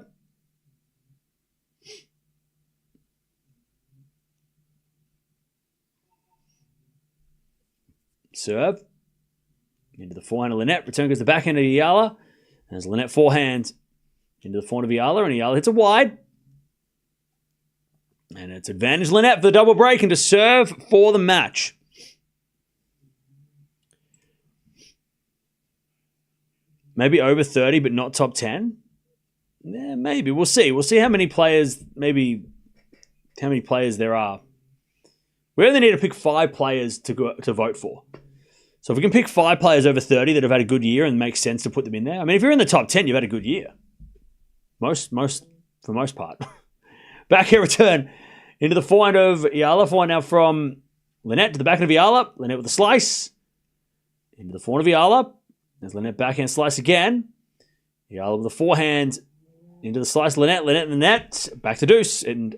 Speaker 1: Serve. Into the forehand of Linette. Return goes the backhand of Eala. And as Linette forehand into the forehand of Eala. And Eala hits it wide. And it's advantage Linette for the double break and to serve for the match. Maybe over 30, but not top 10? Yeah, maybe. We'll see. We'll see how many players there are. We only need to pick 5 players to vote for. So if we can pick 5 players over 30 that have had a good year and makes sense to put them in there. I mean, if you're in the top 10, you've had a good year. For the most part. Back here return into the forehand of Eala. Forehand now from Linette to the backhand of Eala. Linette with a slice. Into the forehand of Eala. There's Linette backhand slice again. Eala with the forehand into the slice. Linette in the net. Back to deuce. And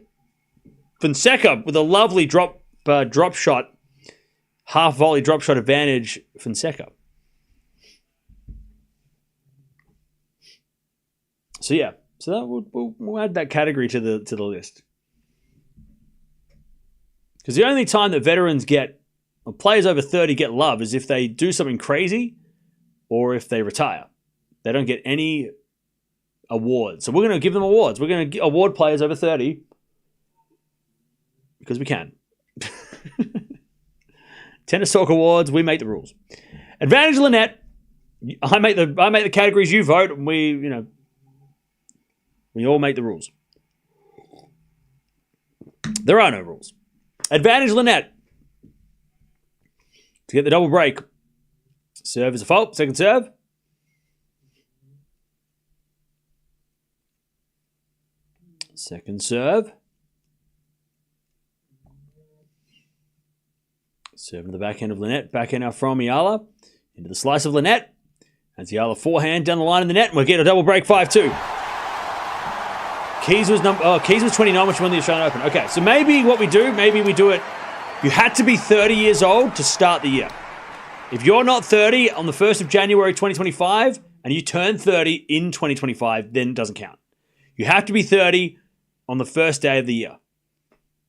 Speaker 1: Fonseca with a lovely drop shot. Half volley drop shot advantage. Fonseca. So yeah. So that we'll add that category to the list. Because the only time that veterans or players over 30 get love is if they do something crazy or if they retire. They don't get any awards. So we're going to give them awards. We're going to award players over 30 because we can. Tennis Talk Awards, we make the rules. Advantage Linette. I make the categories, you vote, and we all make the rules. There are no rules. Advantage Linette. To get the double break. Serve is a fault. Second serve. Second serve. Serve to the backhand of Linette. Backhand now from Eala. Into the slice of Linette. As Eala forehand down the line in the net. And we'll get a double break 5-2. Keys was 29, which won the Australian Open. Okay, so maybe we do it. You had to be 30 years old to start the year. If you're not 30 on the 1st of January 2025 and you turn 30 in 2025, then it doesn't count. You have to be 30 on the first day of the year.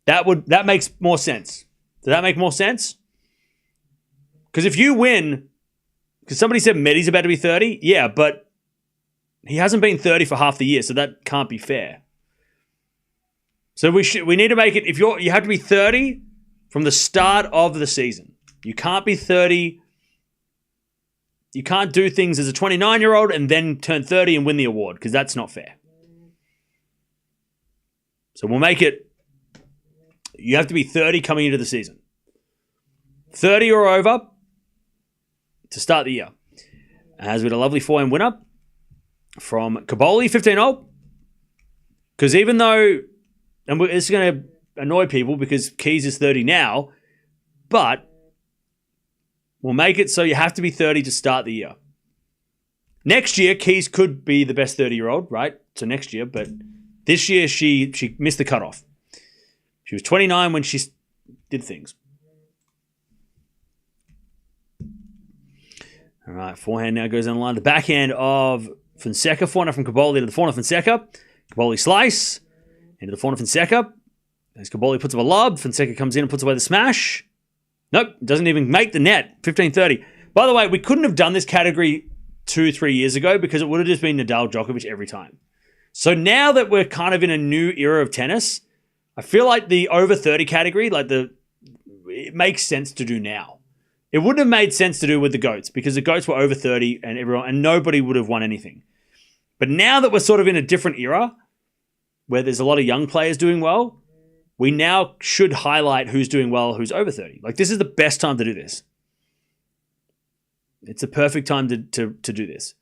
Speaker 1: That makes more sense. Does that make more sense? Because if you win, because somebody said Medi's about to be 30, yeah, but he hasn't been 30 for half the year, so that can't be fair. So we need to make it, you have to be 30 from the start of the season. You can't be 30. You can't do things as a 29-year-old and then turn 30 and win the award, because that's not fair. So we'll make it, you have to be 30 coming into the season. 30 or over to start the year. As with a lovely 4-hand winner from Caboli, 15-0. Because even though, and it's going to annoy people because Keys is 30 now, but we'll make it so you have to be 30 to start the year. Next year, Keys could be the best 30-year-old, right? So next year, but this year she missed the cutoff. She was 29 when she did things. All right, forehand now goes down the line. The backhand of Fonseca, forehand from Caboli to the forehand of Fonseca. Caboli slice into the forehand of Fonseca. As Caboli puts up a lob, Fonseca comes in and puts away the smash. Nope, doesn't even make the net. 15-30. By the way, we couldn't have done this category 2-3 years ago because it would have just been Nadal, Djokovic every time. So now that we're kind of in a new era of tennis, I feel like the over 30 category, it makes sense to do now. It wouldn't have made sense to do with the GOATs because the GOATs were over 30 and nobody would have won anything. But now that we're sort of in a different era where there's a lot of young players doing well, we now should highlight who's doing well, who's over 30. This is the best time to do this. It's a perfect time to do this.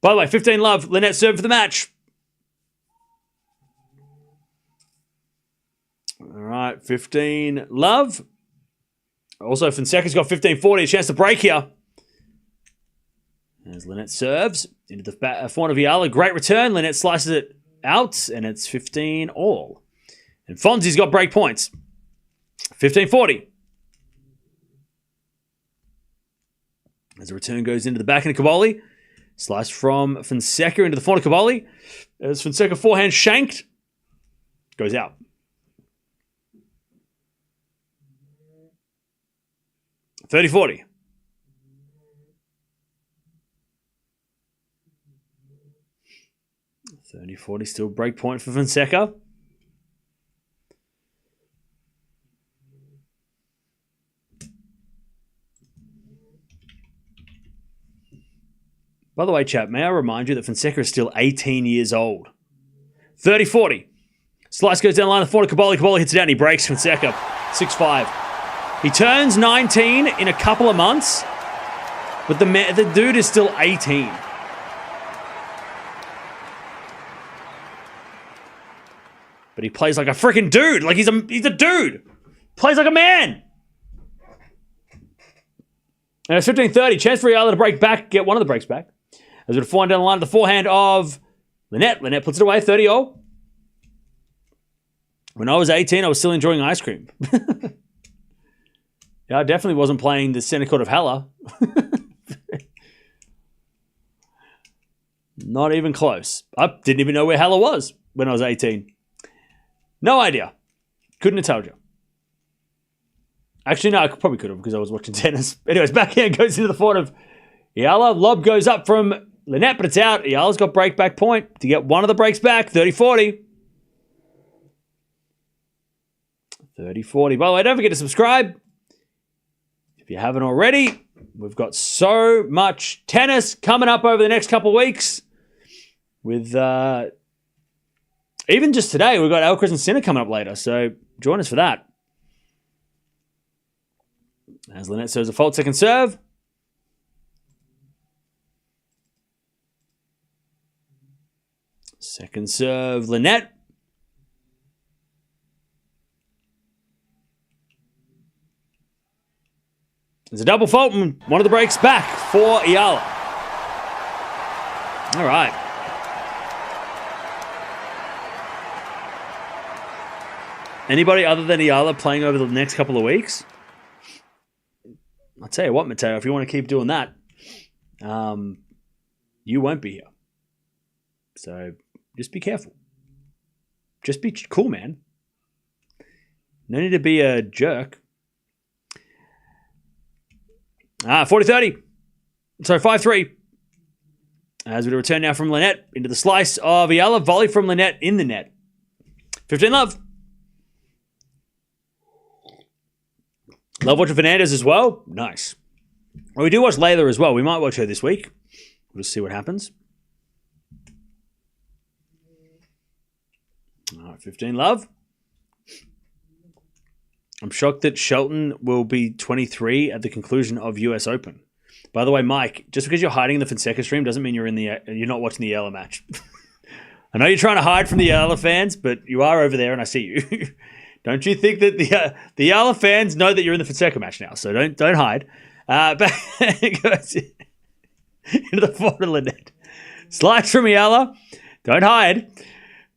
Speaker 1: By the way, 15-love, Linette served for the match. All right, 15-love. Also, Fonseca's got 15-40, a chance to break here. As Linette serves into the forehand of Eala. Great return. Linette slices it out, and it's 15-all. And Fonzie's got break points. 15-40. As the return goes into the backhand of Caboli. Slice from Fonseca into the forehand of Caboli. As Fonseca forehand shanked. Goes out. $30-40. 30-40, still break point for Fonseca. By the way, chat, may I remind you that Fonseca is still 18 years old. 30-40. Slice goes down the line of the forward. Caboli hits it down and he breaks Fonseca. 6-5. He turns 19 in a couple of months, but the dude is still 18. But he plays like a freaking dude. He's a dude. Plays like a man. And it's 15-30. Chance for Eala to break back, get one of the breaks back. As we forehand down the line of the forehand of Linette. Linette puts it away, 30-0. When I was 18, I was still enjoying ice cream. Yeah, I definitely wasn't playing the center court of Halle. Not even close. I didn't even know where Halle was when I was 18. No idea. Couldn't have told you. Actually, no, I probably could have because I was watching tennis. Anyways, backhand goes into the forehand of Eala. Lob goes up from Linette, but it's out. Eala's got break back point to get one of the breaks back. 30-40. 30-40. By the way, don't forget to subscribe. If you haven't already, we've got so much tennis coming up over the next couple of weeks. With even just today, we've got Alcaraz and Sinner coming up later. So join us for that. As Linette serves a fault second serve. Second serve, Linette. There's a double fault and one of the breaks back for Eala. All right. Anybody other than Eala playing over the next couple of weeks? I'll tell you what, Matteo, if you want to keep doing that, you won't be here. So just be careful. Just be cool, man. No need to be a jerk. 40-30. So 5-3. As we return now from Linette into the slice of Eala. Volley from Linette in the net. 15 love. Love watching Fernandez as well. Nice. Well, we do watch Layla as well. We might watch her this week. We'll just see what happens. All right, 15 love. I'm shocked that Shelton will be 23 at the conclusion of US Open. By the way, Mike, just because you're hiding in the Fonseca stream doesn't mean you're not watching the Eala match. I know you're trying to hide from the Eala fans, but you are over there and I see you. Don't you think that the Eala fans know that you're in the Fonseca match now? So don't hide. Back goes into the forward of Linette. Slides from Eala. Don't hide.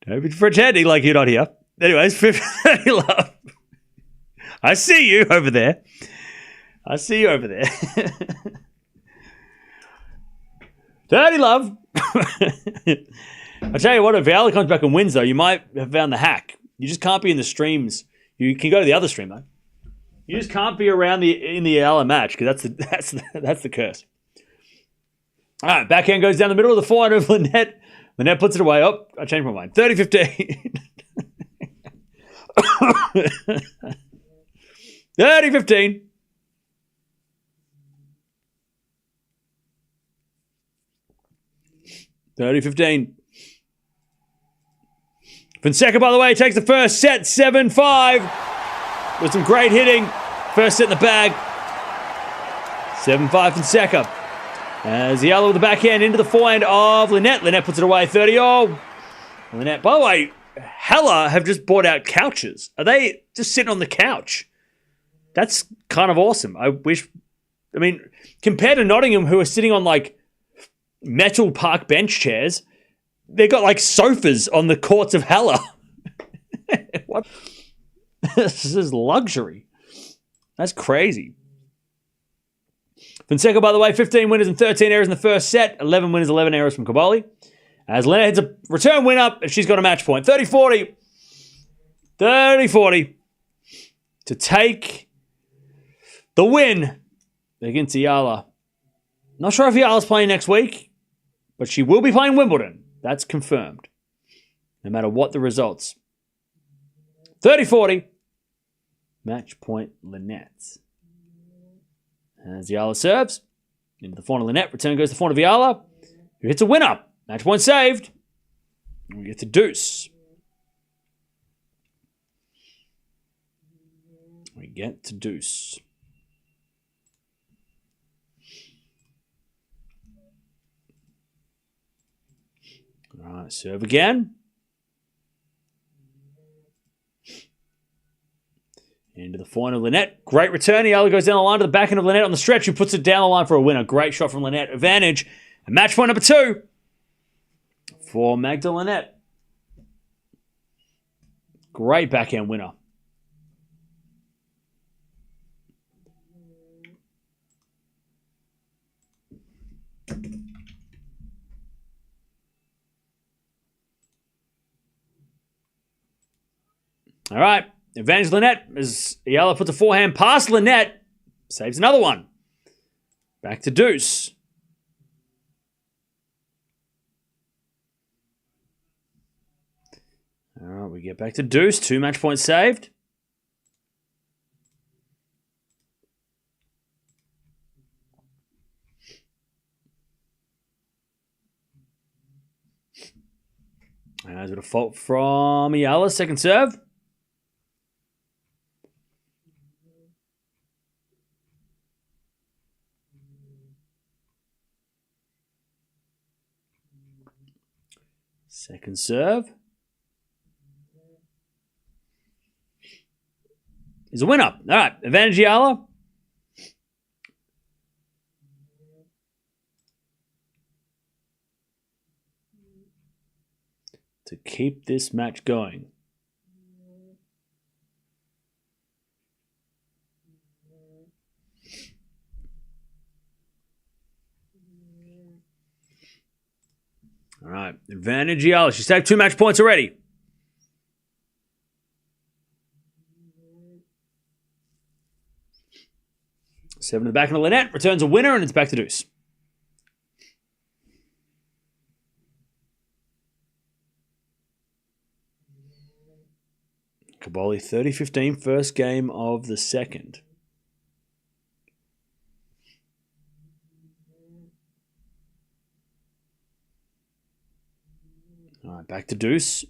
Speaker 1: Don't be pretending like you're not here. Anyways, 50 love. I see you over there. I see you over there. 30 love. I'll tell you what, if Eala comes back and wins, though, you might have found the hack. You just can't be in the streams. You can go to the other stream, though. You just can't be around in the Eala match, because that's the curse. All right, backhand goes down the middle of the forehand of Linette. Linette puts it away. Oh, I changed my mind. 30-15. 30-15. Fonseca, by the way, takes the first set, 7-5. With some great hitting. First set in the bag. 7-5 Fonseca. As Eala with the backhand into the forehand of Linette. Linette puts it away, 30-all. Linette, by the way, Hella have just bought out couches. Are they just sitting on the couch? That's kind of awesome. Compared to Nottingham, who are sitting on like metal park bench chairs, they've got like sofas on the courts of Hella. What? This is luxury. That's crazy. Fonseca, by the way, 15 winners and 13 errors in the first set. 11 winners, 11 errors from Kabali. As Linette hits a return win up, and she's got a match point. 30-40. 30-40. To take the win against Eala. Not sure if Eala's playing next week, but she will be playing Wimbledon. That's confirmed. No matter what the results. 30-40. Match point Linette. As Eala serves. Into the forehand of Linette. Return goes to the forehand of Eala, who hits a winner. Match point saved. We get to deuce. All right, serve again. Into the forehand of Linette. Great return. Eala goes down the line to the backhand of Linette on the stretch, who puts it down the line for a winner. Great shot from Linette. Advantage. And match point number 2 for Magda Linette. Great backhand winner. All right. Advantage Linette as Eala puts a forehand past Linette. Saves another one. Back to deuce. All right, we get back to deuce. 2 match points saved. As a default from Eala, second serve. Second serve is a winner. All right, advantage Eala. To keep this match going. Advantage Eala. She's taken 2 match points already. Seven to the back of Linette. Returns a winner, and it's back to deuce. Caboli 30-15, first game of the second. All right, back to deuce.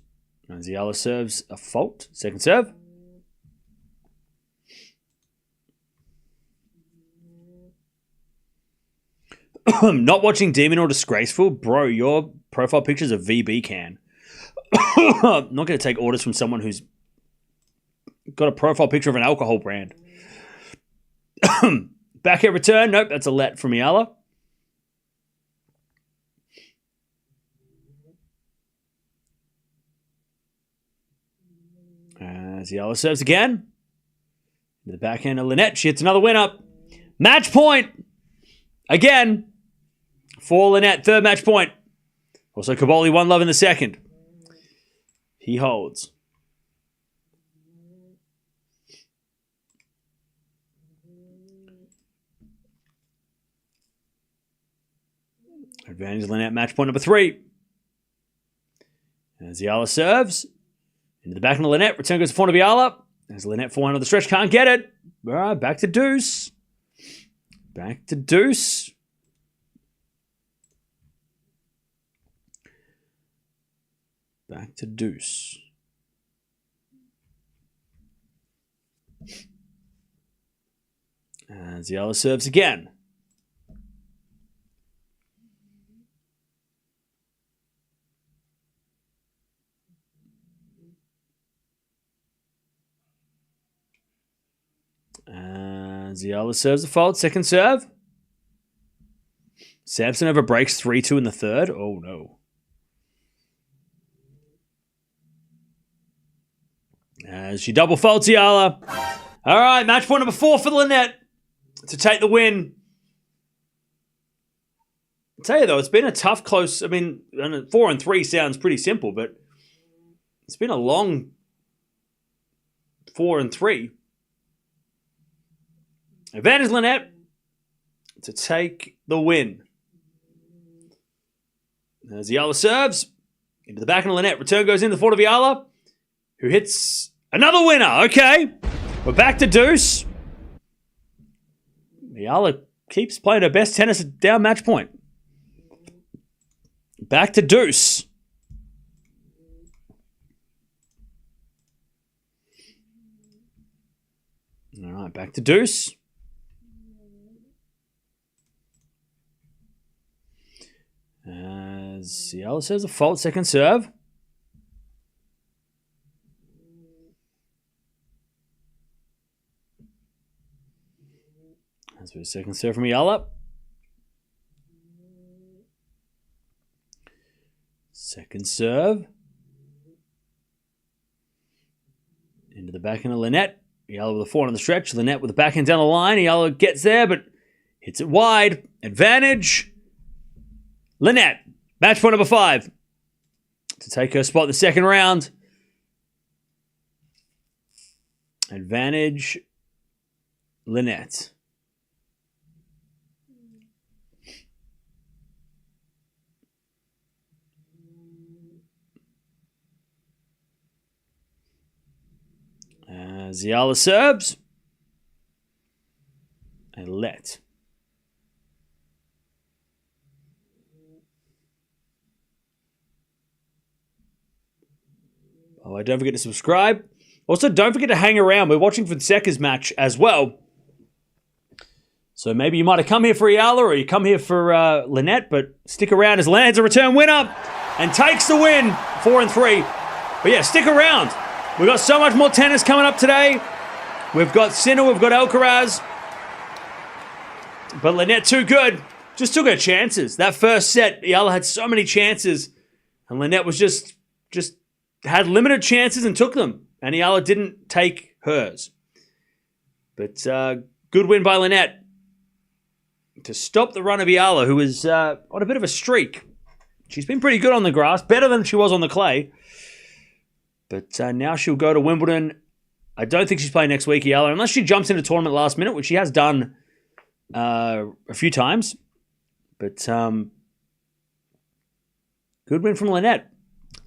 Speaker 1: And Eala serves a fault. Second serve. Not watching Demon or Disgraceful? Bro, your profile picture's a VB can. I'm not going to take orders from someone who's got a profile picture of an alcohol brand. Back at return. Nope, that's a let from Eala. As Eala serves again. To the backhand of Linette. She hits another win up. Match point. Again. For Linette. Third match point. Also, Caboli 1-love in the second. He holds. Advantage Linette. Match point number 3. As Eala serves. Into the back of Linette. Return goes to front of Eala. As Linette 4-1 on the stretch. Can't get it. All right, back to deuce. Back to deuce. Back to deuce. As Eala serves again. As Eala serves the fault. Second serve. Samsonova breaks 3-2 in the third. Oh, no. As she double faults Eala. All right, match point number 4 for Linette to take the win. I'll tell you, though, it's been a tough, close... I mean, 4-3 sounds pretty simple, but it's been a long 4-3. Advantage Linette to take the win. As Eala serves into the back of Linette. Return goes in the front of Eala, who hits another winner. Okay, we're back to deuce. Eala keeps playing her best tennis down match point. Back to deuce. All right, back to deuce. As Eala says a fault, second serve. That's for a second serve from Eala. Second serve. Into the backhand of Linette. Eala with a 4 on the stretch. Linette with the backhand down the line. Eala gets there, but hits it wide. Advantage. Linette. Match point number 5. To take her spot in the second round. Advantage. Linette. As Eala serves. And let. Oh, don't forget to subscribe. Also, don't forget to hang around. We're watching Fonseca's match as well. So maybe you might have come here for Eala or you come here for Linette, but stick around as Linette's a return winner and takes the win, 4-3. But yeah, stick around. We've got so much more tennis coming up today. We've got Sinner, we've got Alcaraz. But Linette, too good. Just took her chances. That first set, Eala had so many chances. And Linette was just had limited chances and took them. And Eala didn't take hers. But good win by Linette to stop the run of Eala, who was on a bit of a streak. She's been pretty good on the grass, better than she was on the clay. But now she'll go to Wimbledon. I don't think she's playing next week, Eala, unless she jumps into the tournament last minute, which she has done a few times. But good win from Linette.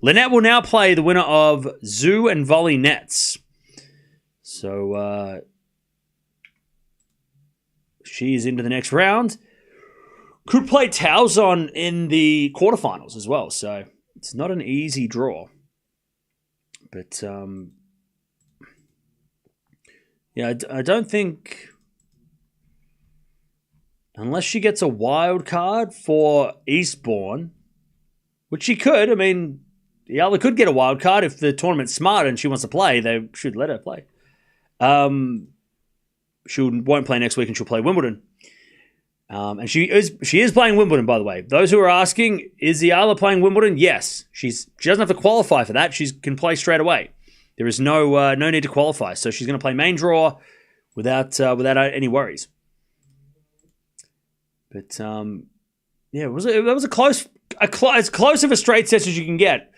Speaker 1: Linette will now play the winner of Zhu and Volley Nets. So she is into the next round. Could play Taozon in the quarterfinals as well. So it's not an easy draw. But yeah, I don't think, unless she gets a wild card for Eastbourne, which she could. I mean, Eala could get a wild card if the tournament's smart and she wants to play. They should let her play. She won't play next week and she'll play Wimbledon. And she is playing Wimbledon, by the way. Those who are asking, is Eala playing Wimbledon? Yes. She doesn't have to qualify for that. She can play straight away. There is no need to qualify. So she's going to play main draw without any worries. But yeah, it was as close of a straight set as you can get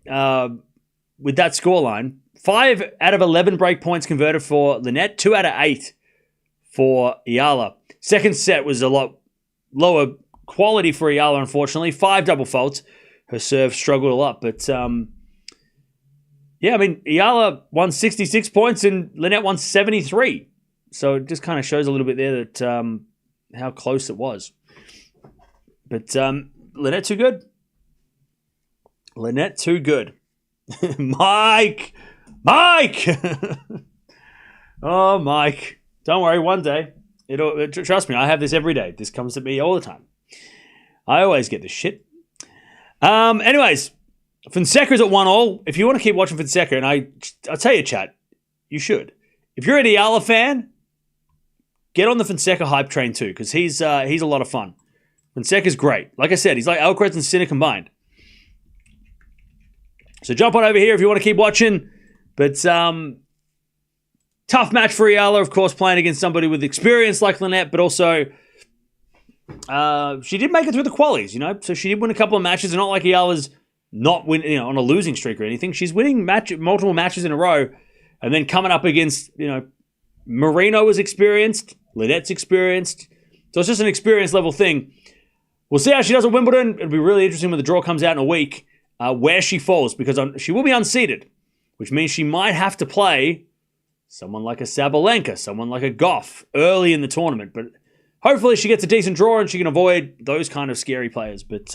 Speaker 1: with that scoreline. 5 out of 11 break points converted for Linette, 2 out of 8 for Eala. Second set was a lot lower quality for Eala, unfortunately. 5 double faults. Her serve struggled a lot. But, yeah, I mean, Eala won 66 points and Linette won 73. So it just kind of shows a little bit there that how close it was. But Linette too good. Linette too good. Mike! Oh, Mike. Don't worry, one day. Trust me, I have this every day. This comes to me all the time. I always get this shit. Anyways, Fonseca's at 1-1. If you want to keep watching Fonseca, and I'll tell you, chat, you should. If you're an Eala fan, get on the Fonseca hype train too, because he's a lot of fun. Fonseca's great. Like I said, he's like Alcaraz and Sinner combined. So jump on over here if you want to keep watching. But tough match for Eala, of course, playing against somebody with experience like Linette, but also she did make it through the qualies, you know. So she did win a couple of matches. It's not like Eala's not winning, on a losing streak or anything. She's winning multiple matches in a row, and then coming up against, Marino was experienced, Linette's experienced. So it's just an experience level thing. We'll see how she does at Wimbledon. It'll be really interesting when the draw comes out in a week where she falls, because she will be unseeded, which means she might have to play someone like a Sabalenka, someone like a Gauff early in the tournament. But hopefully she gets a decent draw and she can avoid those kind of scary players. But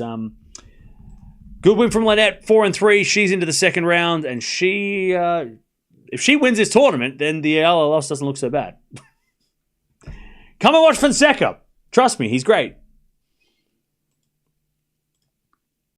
Speaker 1: good win from Linette, 4-3. She's into the second round, and she, if she wins this tournament, then the Eala loss doesn't look so bad. Come and watch Fonseca. Trust me, he's great.